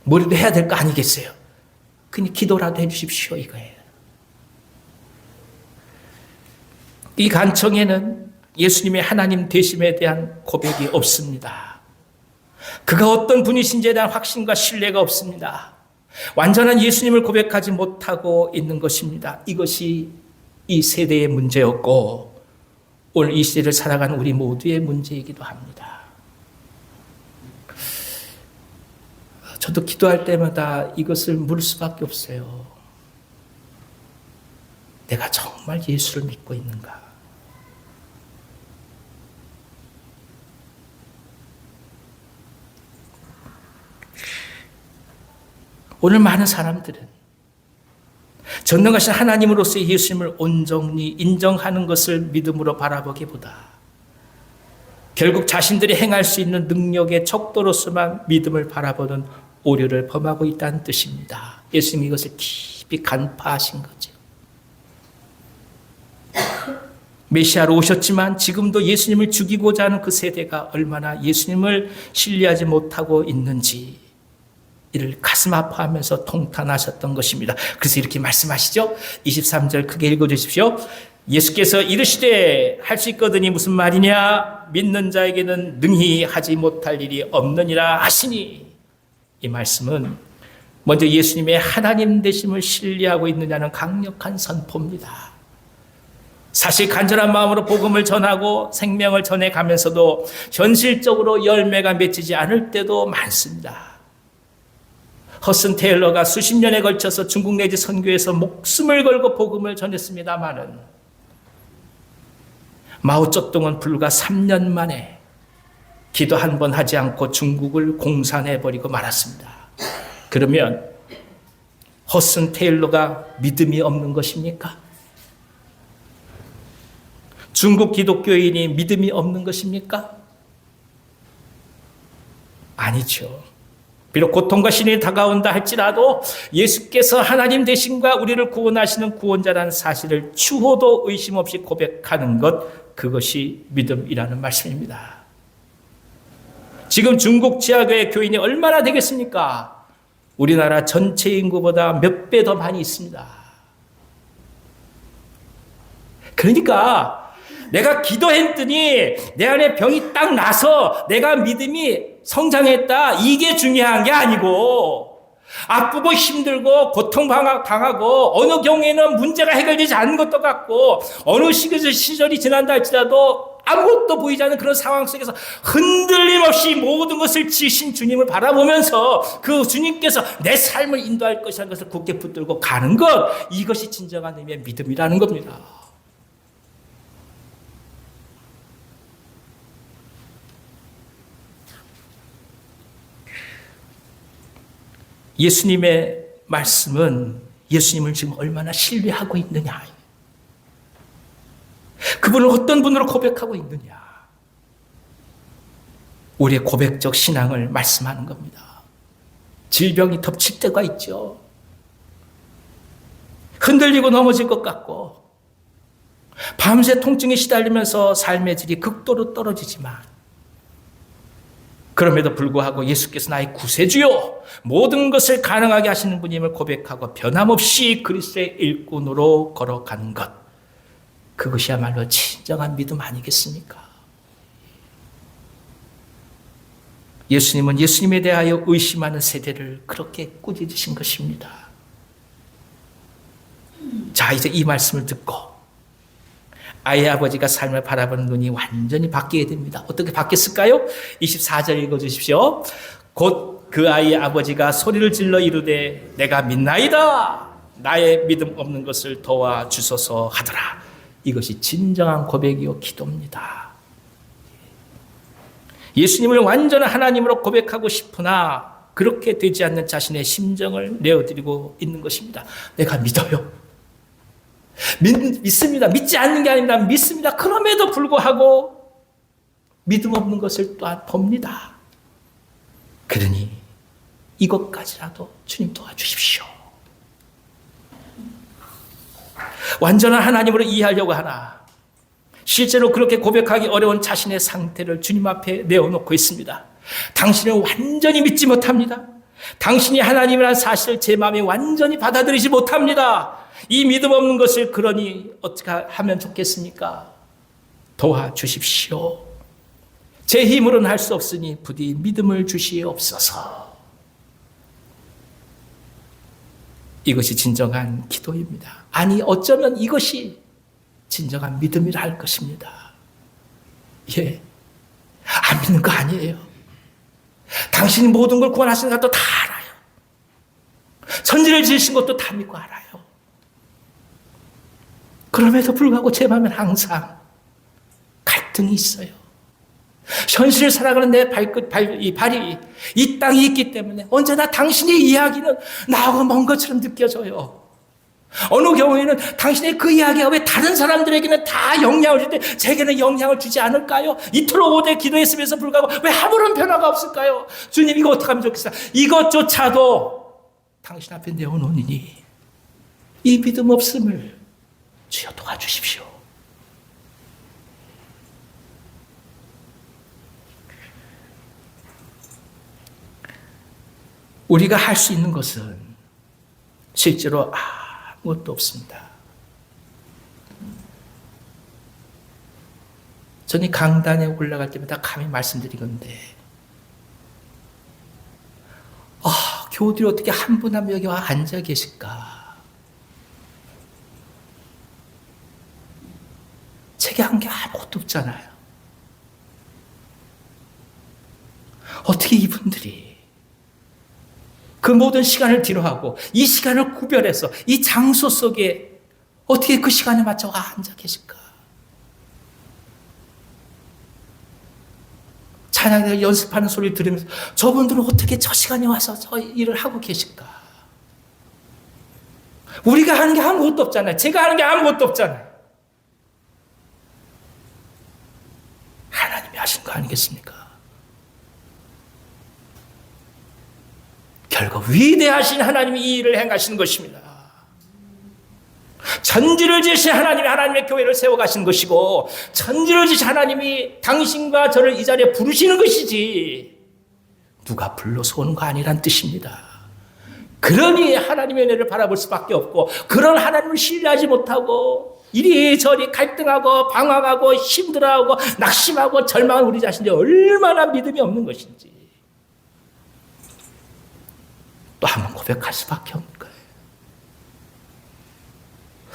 뭐라도 해야 될 거 아니겠어요? 그니 기도라도 해주십시오 이거예요. 이 간청에는 예수님의 하나님 되심에 대한 고백이 없습니다. 그가 어떤 분이신지에 대한 확신과 신뢰가 없습니다. 완전한 예수님을 고백하지 못하고 있는 것입니다. 이것이 이 세대의 문제였고 오늘 이 시대를 살아가는 우리 모두의 문제이기도 합니다. 저도 기도할 때마다 이것을 물을 수밖에 없어요. 내가 정말 예수를 믿고 있는가? 오늘 많은 사람들은 전능하신 하나님으로서의 예수님을 온전히 인정하는 것을 믿음으로 바라보기보다 결국 자신들이 행할 수 있는 능력의 척도로서만 믿음을 바라보는 오류를 범하고 있다는 뜻입니다. 예수님이 이것을 깊이 간파하신 거죠. 메시아로 오셨지만 지금도 예수님을 죽이고자 하는 그 세대가 얼마나 예수님을 신뢰하지 못하고 있는지 이를 가슴 아파하면서 통탄하셨던 것입니다. 그래서 이렇게 말씀하시죠. 23절 크게 읽어주십시오. 예수께서 이르시되 할 수 있거든이 무슨 말이냐? 믿는 자에게는 능히 하지 못할 일이 없느니라 하시니. 이 말씀은 먼저 예수님의 하나님 되심을 신뢰하고 있느냐는 강력한 선포입니다. 사실 간절한 마음으로 복음을 전하고 생명을 전해가면서도 현실적으로 열매가 맺히지 않을 때도 많습니다. 허슨 테일러가 수십 년에 걸쳐서 중국 내지 선교에서 목숨을 걸고 복음을 전했습니다마는 마오쩌둥은 불과 3년 만에 기도 한 번 하지 않고 중국을 공산해버리고 말았습니다. 그러면 허슨 테일러가 믿음이 없는 것입니까? 중국 기독교인이 믿음이 없는 것입니까? 아니죠. 비록 고통과 신이 다가온다 할지라도 예수께서 하나님 되심과 우리를 구원하시는 구원자라는 사실을 추호도 의심 없이 고백하는 것, 그것이 믿음이라는 말씀입니다. 지금 중국 지하교회 교인이 얼마나 되겠습니까? 우리나라 전체 인구보다 몇 배 더 많이 있습니다. 그러니까 내가 기도했더니 내 안에 병이 딱 나서 내가 믿음이 성장했다, 이게 중요한 게 아니고 아프고 힘들고 고통당하고 어느 경우에는 문제가 해결되지 않는 것도 같고 어느 시절이 지난다 할지라도 아무것도 보이지 않는 그런 상황 속에서 흔들림 없이 모든 것을 지신 주님을 바라보면서 그 주님께서 내 삶을 인도할 것이라는 것을 굳게 붙들고 가는 것, 이것이 진정한 의미의 믿음이라는 겁니다. 예수님의 말씀은 예수님을 지금 얼마나 신뢰하고 있느냐, 그분을 어떤 분으로 고백하고 있느냐, 우리의 고백적 신앙을 말씀하는 겁니다. 질병이 덮칠 때가 있죠. 흔들리고 넘어질 것 같고 밤새 통증에 시달리면서 삶의 질이 극도로 떨어지지만 그럼에도 불구하고 예수께서 나의 구세주요 모든 것을 가능하게 하시는 분임을 고백하고 변함없이 그리스도의 일꾼으로 걸어가는 것, 그것이야말로 진정한 믿음 아니겠습니까? 예수님은 예수님에 대하여 의심하는 세대를 그렇게 꾸짖으신 것입니다. 자, 이제 이 말씀을 듣고 아이의 아버지가 삶을 바라보는 눈이 완전히 바뀌게 됩니다. 어떻게 바뀌었을까요? 24절 읽어주십시오. 곧 그 아이의 아버지가 소리를 질러 이르되 내가 믿나이다, 나의 믿음 없는 것을 도와주소서 하더라. 이것이 진정한 고백이요 기도입니다. 예수님을 완전한 하나님으로 고백하고 싶으나 그렇게 되지 않는 자신의 심정을 내어드리고 있는 것입니다. 내가 믿어요. 믿습니다. 믿지 않는 게 아닙니다. 믿습니다. 그럼에도 불구하고 믿음 없는 것을 또한 봅니다. 그러니 이것까지라도 주님 도와주십시오. 완전한 하나님으로 이해하려고 하나 실제로 그렇게 고백하기 어려운 자신의 상태를 주님 앞에 내어놓고 있습니다. 당신은 완전히 믿지 못합니다. 당신이 하나님이라는 사실을 제 마음에 완전히 받아들이지 못합니다. 이 믿음 없는 것을 그러니 어떻게 하면 좋겠습니까? 도와주십시오. 제 힘으로는 할 수 없으니 부디 믿음을 주시옵소서. 이것이 진정한 기도입니다. 아니 어쩌면 이것이 진정한 믿음이라 할 것입니다. 예, 안 믿는 거 아니에요. 당신이 모든 걸 구원하신 것도 다 알아요. 천지를 지으신 것도 다 믿고 알아요. 그럼에도 불구하고 제 마음엔 항상 갈등이 있어요. 현실을 살아가는 내 발이 이 땅에 있기 때문에 언제나 당신의 이야기는 나하고 먼 것처럼 느껴져요. 어느 경우에는 당신의 그 이야기가 왜 다른 사람들에게는 다 영향을 주는데 제게는 영향을 주지 않을까요? 이토록 오래 기도했으면서 불구하고 왜 아무런 변화가 없을까요? 주님 이거 어떻게 하면 좋겠어요? 이것조차도 당신 앞에 내어놓으니 이 믿음 없음을 주여 도와주십시오. 우리가 할 수 있는 것은 실제로 아무것도 없습니다. 저는 강단에 올라갈 때마다 감히 말씀드리건데 교우들이 어떻게 한 분 한 분 여기 와 앉아 계실까? 제게 한 게 아무것도 없잖아요. 어떻게 이분들이 그 모든 시간을 뒤로하고 이 시간을 구별해서 이 장소 속에 어떻게 그 시간에 맞춰 앉아 계실까? 찬양을 연습하는 소리를 들으면서 저분들은 어떻게 저 시간에 와서 저 일을 하고 계실까? 우리가 하는 게 아무것도 없잖아요. 제가 하는 게 아무것도 없잖아요. 하나님이 하신 거 아니겠습니까? 결국 위대하신 하나님이 이 일을 행하시는 것입니다. 천지를 지으신 하나님이 하나님의 교회를 세워가신 것이고 천지를 지으신 하나님이 당신과 저를 이 자리에 부르시는 것이지 누가 불러서 오는 거 아니란 뜻입니다. 그러니 하나님의 은혜를 바라볼 수밖에 없고 그런 하나님을 신뢰하지 못하고 이리저리 갈등하고 방황하고 힘들어하고 낙심하고 절망한 우리 자신이 얼마나 믿음이 없는 것인지 또 한 번 고백할 수밖에 없는 거예요.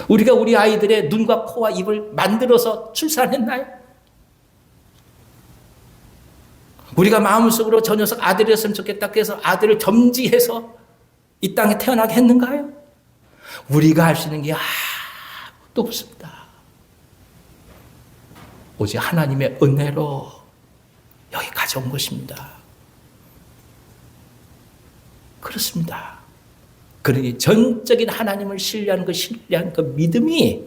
우리가 우리 아이들의 눈과 코와 입을 만들어서 출산했나요? 우리가 마음속으로 저 녀석 아들이었으면 좋겠다 그래서 아들을 겸지해서 이 땅에 태어나게 했는가요? 우리가 할 수 있는 게 아무것도 없습니다. 오직 하나님의 은혜로 여기까지 온 것입니다. 그렇습니다. 그러니 전적인 하나님을 신뢰하는 그 믿음이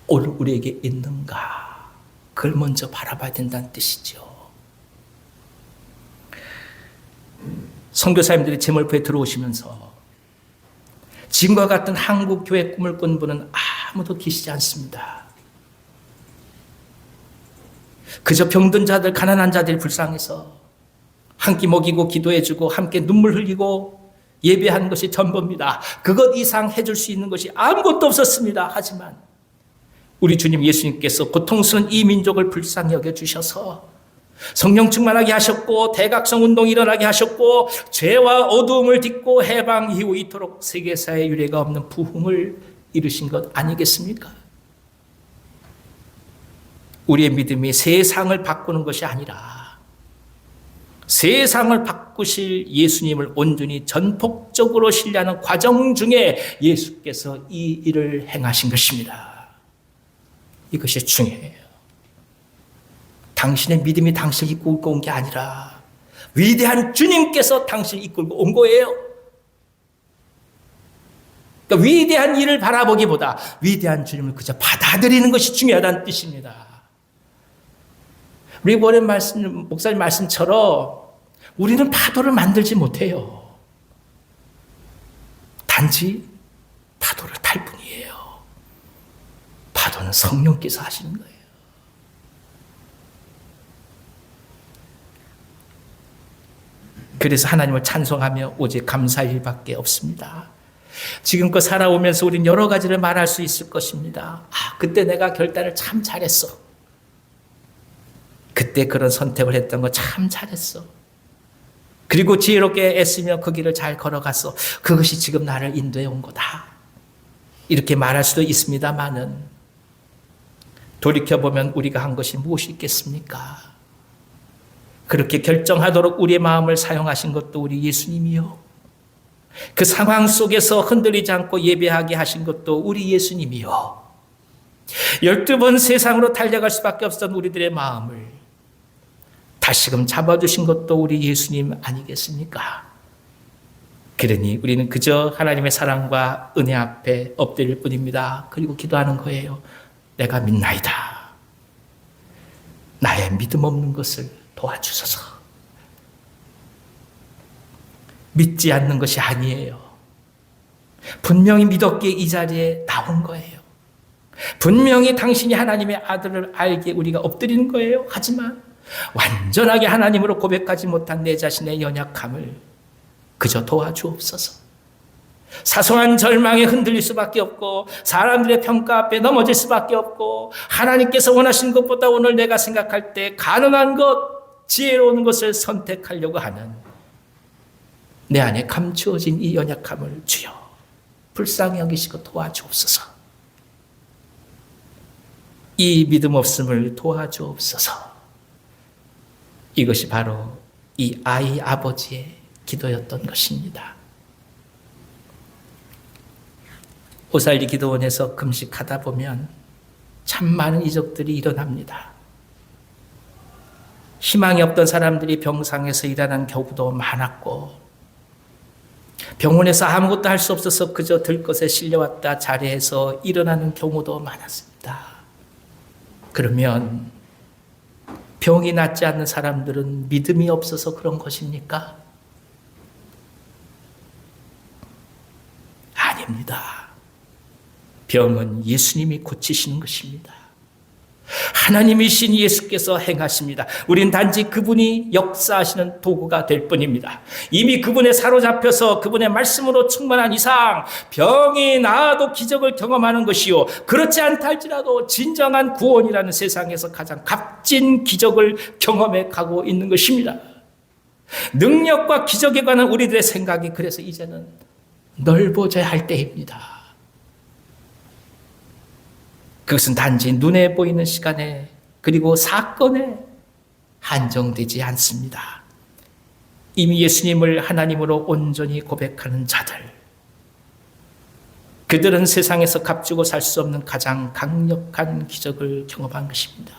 오늘 우리에게 있는가? 그걸 먼저 바라봐야 된다는 뜻이죠. 선교사님들이 제 몰표에 들어오시면서 지금과 같은 한국 교회 꿈을 꾼 분은 아무도 계시지 않습니다. 그저 병든 자들, 가난한 자들이 불쌍해서 한 끼 먹이고 기도해주고 함께 눈물 흘리고 예배하는 것이 전부입니다. 그것 이상 해줄 수 있는 것이 아무것도 없었습니다. 하지만 우리 주님 예수님께서 고통스러운 이 민족을 불쌍히 여겨주셔서 성령 충만하게 하셨고 대각성 운동이 일어나게 하셨고 죄와 어두움을 딛고 해방 이후 이토록 세계사에 유례가 없는 부흥을 이루신 것 아니겠습니까? 우리의 믿음이 세상을 바꾸는 것이 아니라 세상을 바꾸실 예수님을 온전히 전폭적으로 신뢰하는 과정 중에 예수께서 이 일을 행하신 것입니다. 이것이 중요해요. 당신의 믿음이 당신을 이끌고 온 게 아니라 위대한 주님께서 당신을 이끌고 온 거예요. 그러니까 위대한 일을 바라보기보다 위대한 주님을 그저 받아들이는 것이 중요하다는 뜻입니다. 우리 오랜 목사님 말씀처럼 우리는 파도를 만들지 못해요. 단지 파도를 탈 뿐이에요. 파도는 성령께서 하시는 거예요. 그래서 하나님을 찬송하며 오직 감사할 일밖에 없습니다. 지금껏 살아오면서 우리는 여러 가지를 말할 수 있을 것입니다. 그때 내가 결단을 참 잘했어. 그때 그런 선택을 했던 거 참 잘했어. 그리고 지혜롭게 애쓰며 그 길을 잘 걸어갔어. 그것이 지금 나를 인도해 온 거다. 이렇게 말할 수도 있습니다만은 돌이켜보면 우리가 한 것이 무엇이 있겠습니까? 그렇게 결정하도록 우리의 마음을 사용하신 것도 우리 예수님이요. 그 상황 속에서 흔들리지 않고 예배하게 하신 것도 우리 예수님이요. 12번 세상으로 달려갈 수밖에 없었던 우리들의 마음을 다시금 잡아주신 것도 우리 예수님 아니겠습니까? 그러니 우리는 그저 하나님의 사랑과 은혜 앞에 엎드릴 뿐입니다. 그리고 기도하는 거예요. 내가 믿나이다. 나의 믿음 없는 것을 도와주소서. 믿지 않는 것이 아니에요. 분명히 믿었기에 이 자리에 나온 거예요. 분명히 당신이 하나님의 아들을 알기에 우리가 엎드리는 거예요. 하지만 완전하게 하나님으로 고백하지 못한 내 자신의 연약함을 그저 도와주옵소서. 사소한 절망에 흔들릴 수밖에 없고 사람들의 평가 앞에 넘어질 수밖에 없고 하나님께서 원하시는 것보다 오늘 내가 생각할 때 가능한 것, 지혜로운 것을 선택하려고 하는 내 안에 감추어진 이 연약함을 주여 불쌍히 여기시고 도와주옵소서. 이 믿음 없음을 도와주옵소서. 이것이 바로 이 아이 아버지의 기도였던 것입니다. 오살리 기도원에서 금식하다 보면 참 많은 이적들이 일어납니다. 희망이 없던 사람들이 병상에서 일어난 경우도 많았고 병원에서 아무것도 할 수 없어서 그저 들것에 실려왔다 자리에서 일어나는 경우도 많았습니다. 그러면 병이 낫지 않는 사람들은 믿음이 없어서 그런 것입니까? 아닙니다. 병은 예수님이 고치시는 것입니다. 하나님이신 예수께서 행하십니다. 우린 단지 그분이 역사하시는 도구가 될 뿐입니다. 이미 그분에 사로잡혀서 그분의 말씀으로 충만한 이상 병이 나아도 기적을 경험하는 것이요. 그렇지 않다 할지라도 진정한 구원이라는 세상에서 가장 값진 기적을 경험해 가고 있는 것입니다. 능력과 기적에 관한 우리들의 생각이 그래서 이제는 넓어져야 할 때입니다. 그것은 단지 눈에 보이는 시간에 그리고 사건에 한정되지 않습니다. 이미 예수님을 하나님으로 온전히 고백하는 자들, 그들은 세상에서 값주고 살 수 없는 가장 강력한 기적을 경험한 것입니다.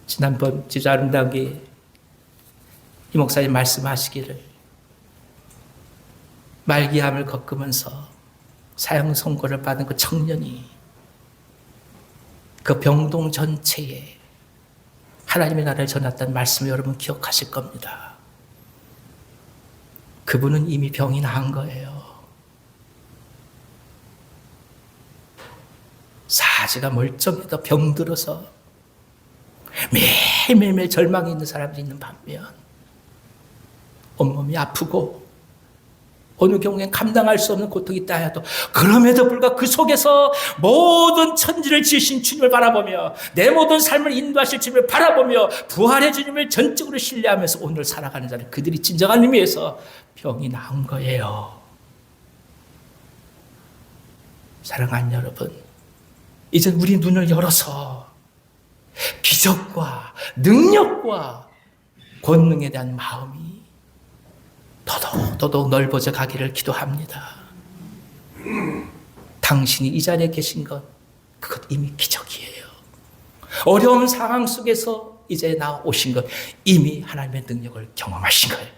지난번 지주 아름다운게 이 목사님 말씀하시기를 말기암을 겪으면서 사형 선고를 받은 그 청년이 그 병동 전체에 하나님의 나라를 전했다는 말씀을 여러분 기억하실 겁니다. 그분은 이미 병이 나은 거예요. 사지가 멀쩡해도 병들어서 매일매일 절망이 있는 사람들이 있는 반면 온몸이 아프고 어느 경우엔 감당할 수 없는 고통이 있다 해도 그럼에도 불구하고 그 속에서 모든 천지를 지으신 주님을 바라보며 내 모든 삶을 인도하실 주님을 바라보며 부활의 주님을 전적으로 신뢰하면서 오늘 살아가는 자는 그들이 진정한 의미에서 병이 나은 거예요. 사랑하는 여러분, 이제 우리 눈을 열어서 기적과 능력과 권능에 대한 마음이 더더욱 넓어져 가기를 기도합니다. 당신이 이 자리에 계신 것, 그것 이미 기적이에요. 어려운 상황 속에서 이제 나오신 것, 이미 하나님의 능력을 경험하신 거예요.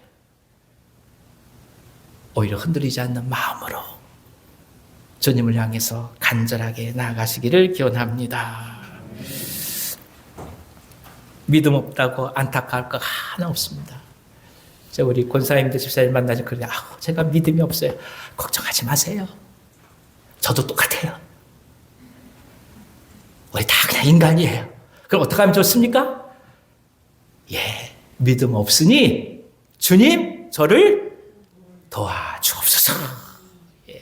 오히려 흔들리지 않는 마음으로 주님을 향해서 간절하게 나아가시기를 기원합니다. 믿음 없다고 안타까울 거 하나 없습니다. 우리 권사님들 집사님 만나서 그러냐, 제가 믿음이 없어요. 걱정하지 마세요. 저도 똑같아요. 우리 다 그냥 인간이에요. 그럼 어떻게 하면 좋습니까? 믿음 없으니 주님 저를 도와주옵소서. 예.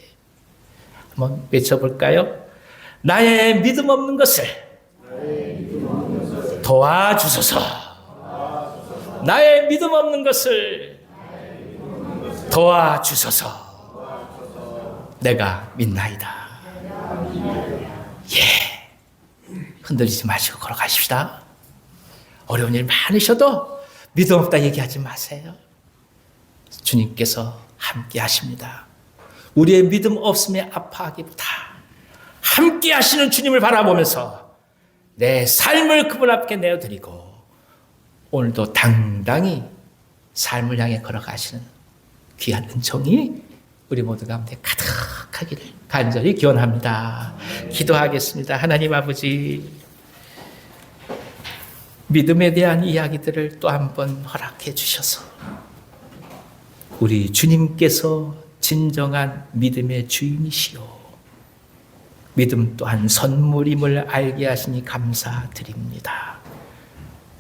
한번 외쳐볼까요? 나의 믿음 없는 것을 도와주소서. 나의 믿음 없는 것을 도와주소서. 내가 믿나이다. 예. 흔들리지 마시고 걸어가십시다. 어려운 일 많으셔도 믿음 없다 얘기하지 마세요. 주님께서 함께 하십니다. 우리의 믿음 없음에 아파하기보다 함께 하시는 주님을 바라보면서 내 삶을 그분 앞에 내어드리고 오늘도 당당히 삶을 향해 걸어가시는 귀한 은총이 우리 모두 가운데 가득하기를 간절히 기원합니다. 기도하겠습니다. 하나님 아버지, 믿음에 대한 이야기들을 또 한 번 허락해 주셔서 우리 주님께서 진정한 믿음의 주인이시오, 믿음 또한 선물임을 알게 하시니 감사드립니다.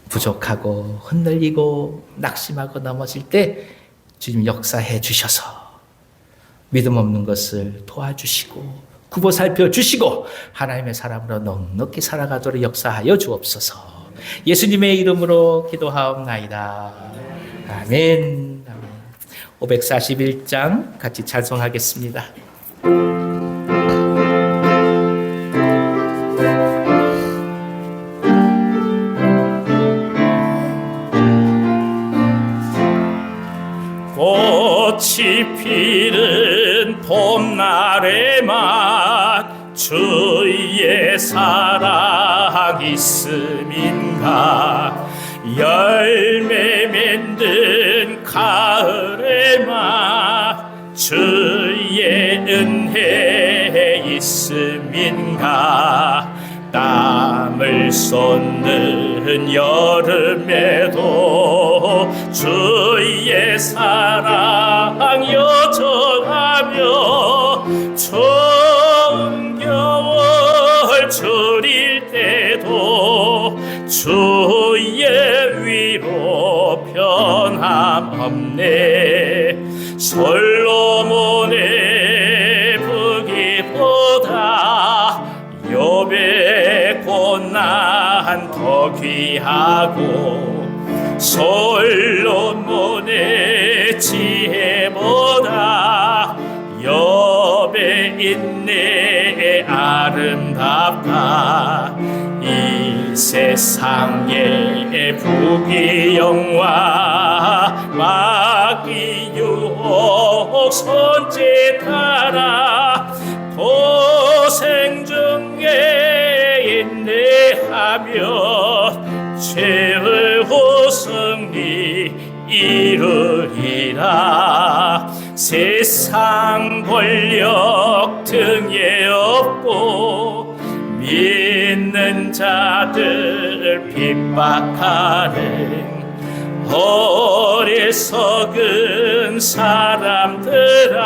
부족하고 흔들리고 낙심하고 넘어질 때 주님 역사해 주셔서 믿음 없는 것을 도와주시고 굽어 살펴주시고 하나님의 사람으로 넉넉히 살아가도록 역사하여 주옵소서. 예수님의 이름으로 기도하옵나이다. 아멘. 541장 같이 찬송하겠습니다. 꽃이 피는 봄날의 맛 주의 사랑 있음인가. 열매 맺는 가을의 맛 주의 은혜 있음인가. 땀을 쏟는 여름에도 주의 사랑 여전하며 추운 겨울 줄일 때도 주의 위로 변함없네. 솔로몬의 부귀보다 욥의 고난 더 귀하고 솔로몬의 지혜보다 욥의 인내 아름답다. 이 세상의 부귀영화 마귀 유혹 손짓 따라 고생 중에 인내하며 최후 승리 이루리라. 세상 권력 등에 없고 믿는 자들 핍박하는 어리석은 사람들아,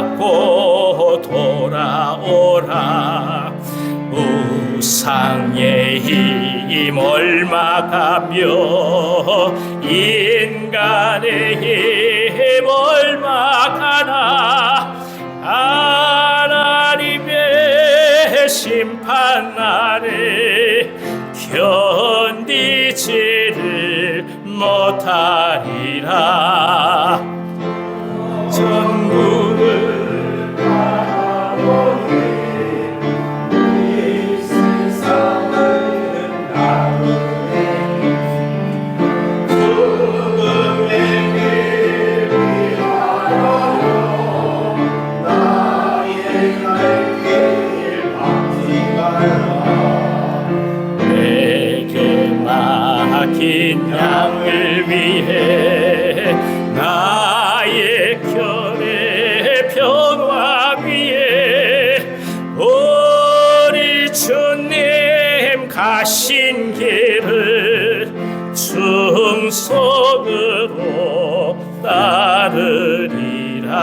회개하고 돌아오라. 우상의 힘 얼마가며 인간의 힘 얼마가나. 하나님의 심판날에 견디지를 못하리라. 천국을 바라보니 이 세상은 나누네. 죽음의 길 위하여 나의 갈 길 방지하라. 내게 맡긴 양을 위해 나의 결의 평화 위에 우리 주님 가신 길을 충성으로 따르리라.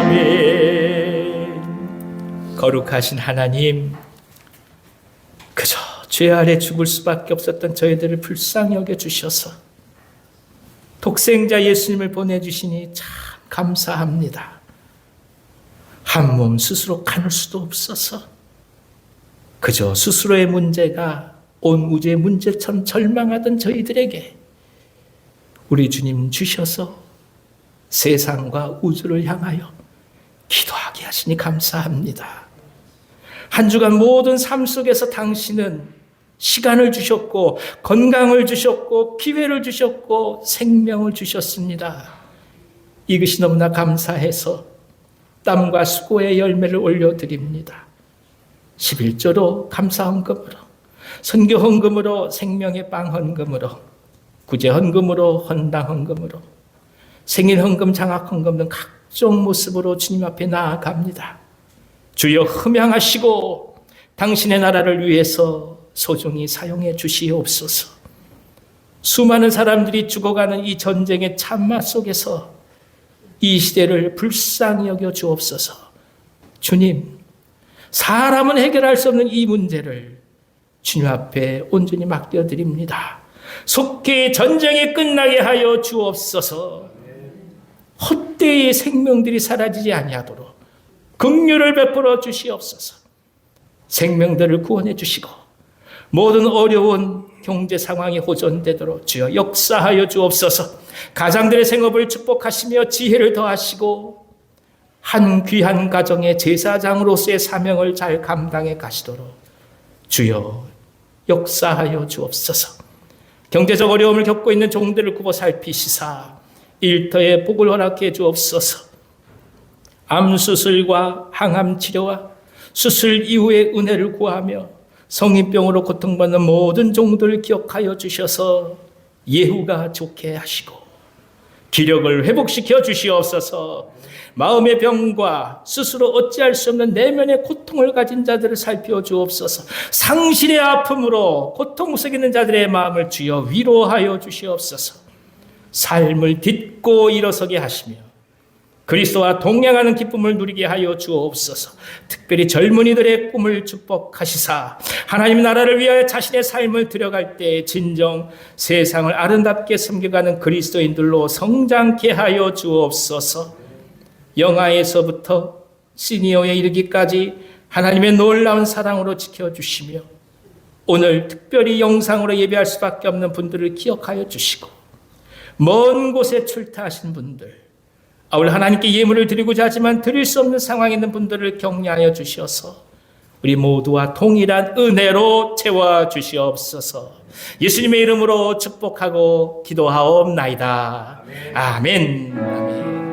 아멘. 거룩 거룩하신 하나님, 그저 죄 아래 죽을 수밖에 없었던 저희들을 불쌍히 여겨주셔서 독생자 예수님을 보내주시니 참 감사합니다. 한 몸 스스로 가눌 수도 없어서 그저 스스로의 문제가 온 우주의 문제처럼 절망하던 저희들에게 우리 주님 주셔서 세상과 우주를 향하여 기도하게 하시니 감사합니다. 한 주간 모든 삶 속에서 당신은 시간을 주셨고 건강을 주셨고 기회를 주셨고 생명을 주셨습니다. 이것이 너무나 감사해서 땀과 수고의 열매를 올려드립니다. 11조로 감사 헌금으로, 선교 헌금으로, 생명의 빵 헌금으로, 구제 헌금으로, 헌당 헌금으로, 생일 헌금, 장학 헌금 등 각종 모습으로 주님 앞에 나아갑니다. 주여 흠양하시고 당신의 나라를 위해서 소중히 사용해 주시옵소서. 수많은 사람들이 죽어가는 이 전쟁의 참마 속에서 이 시대를 불쌍히 여겨 주옵소서. 주님, 사람은 해결할 수 없는 이 문제를 주님 앞에 온전히 맡겨드립니다. 속히 전쟁이 끝나게 하여 주옵소서. 헛되이 생명들이 사라지지 아니하도록 긍휼을 베풀어 주시옵소서. 생명들을 구원해 주시고 모든 어려운 경제 상황이 호전되도록 주여 역사하여 주옵소서. 가장들의 생업을 축복하시며 지혜를 더하시고 한 귀한 가정의 제사장으로서의 사명을 잘 감당해 가시도록 주여 역사하여 주옵소서. 경제적 어려움을 겪고 있는 종들을 굽어 살피시사 일터에 복을 허락해 주옵소서. 암수술과 항암치료와 수술 이후의 은혜를 구하며 성인병으로 고통받는 모든 종들을 기억하여 주셔서 예후가 좋게 하시고 기력을 회복시켜 주시옵소서. 마음의 병과 스스로 어찌할 수 없는 내면의 고통을 가진 자들을 살펴 주옵소서. 상실의 아픔으로 고통 속에 있는 자들의 마음을 주여 위로하여 주시옵소서. 삶을 딛고 일어서게 하시며 그리스도와 동행하는 기쁨을 누리게 하여 주옵소서. 특별히 젊은이들의 꿈을 축복하시사 하나님 나라를 위하여 자신의 삶을 들여갈 때 진정 세상을 아름답게 섬겨가는 그리스도인들로 성장케 하여 주옵소서. 영아에서부터 시니어에 이르기까지 하나님의 놀라운 사랑으로 지켜주시며 오늘 특별히 영상으로 예배할 수밖에 없는 분들을 기억하여 주시고 먼 곳에 출타하신 분들, 오늘 하나님께 예물을 드리고자 하지만 드릴 수 없는 상황에 있는 분들을 격려하여 주셔서 우리 모두와 동일한 은혜로 채워 주시옵소서. 예수님의 이름으로 축복하고 기도하옵나이다. 아멘. 아멘.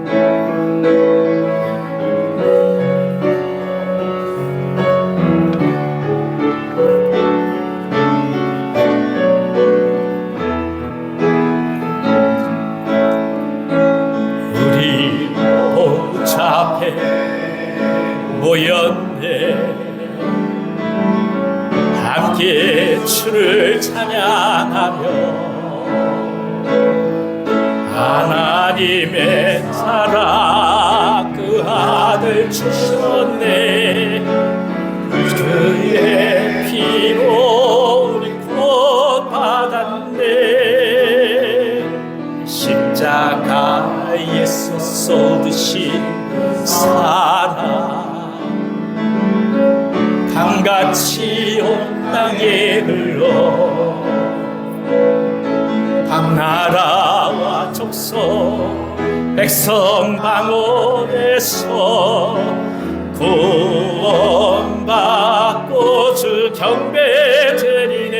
모였네. 함께 주를 찬양하며 하나님의 사랑 그 아들 주셨네. 그의 피로 우리 구원받았네. 십자가에서 쏟으신 사랑 강같이 온 땅에 흘러 각 나라와 족속 백성 방언에서 구원받고 주 경배 드리네.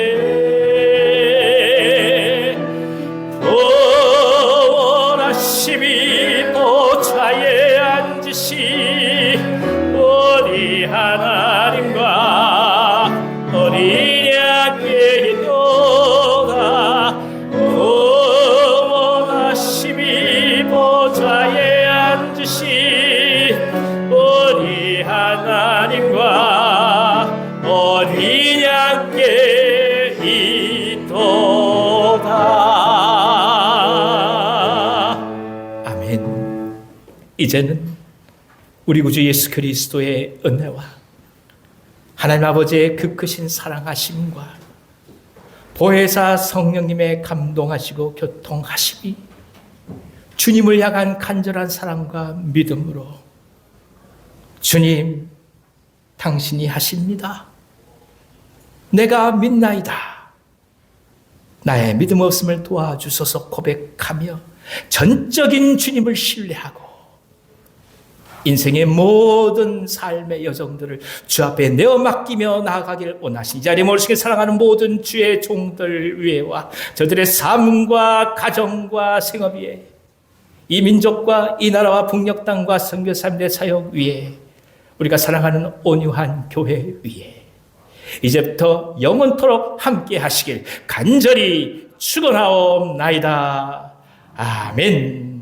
구원하심이 보좌에 앉으시 우리 하나님과 어린 양의 이도다. 구원하심이 보좌에 앉으시 우리 하나님과 어린 양의 이도다. 아멘. 이제는 우리 구주 예수 그리스도의 은혜와 하나님 아버지의 그 크신 사랑하심과 보혜사 성령님의 감동하시고 교통하심이 주님을 향한 간절한 사랑과 믿음으로 주님 당신이 하십니다. 내가 믿나이다. 나의 믿음 없음을 도와주소서 고백하며 전적인 주님을 신뢰하고 인생의 모든 삶의 여정들을 주 앞에 내어 맡기며 나아가길 원하시니 이 자리에 모르시게 사랑하는 모든 주의 종들 위에와 저들의 삶과 가정과 생업 위에 이 민족과 이 나라와 북녘 땅과 선교 사람들의 사역 위에 우리가 사랑하는 온유한 교회 위에 이제부터 영원토록 함께 하시길 간절히 축원하옵나이다. 아멘.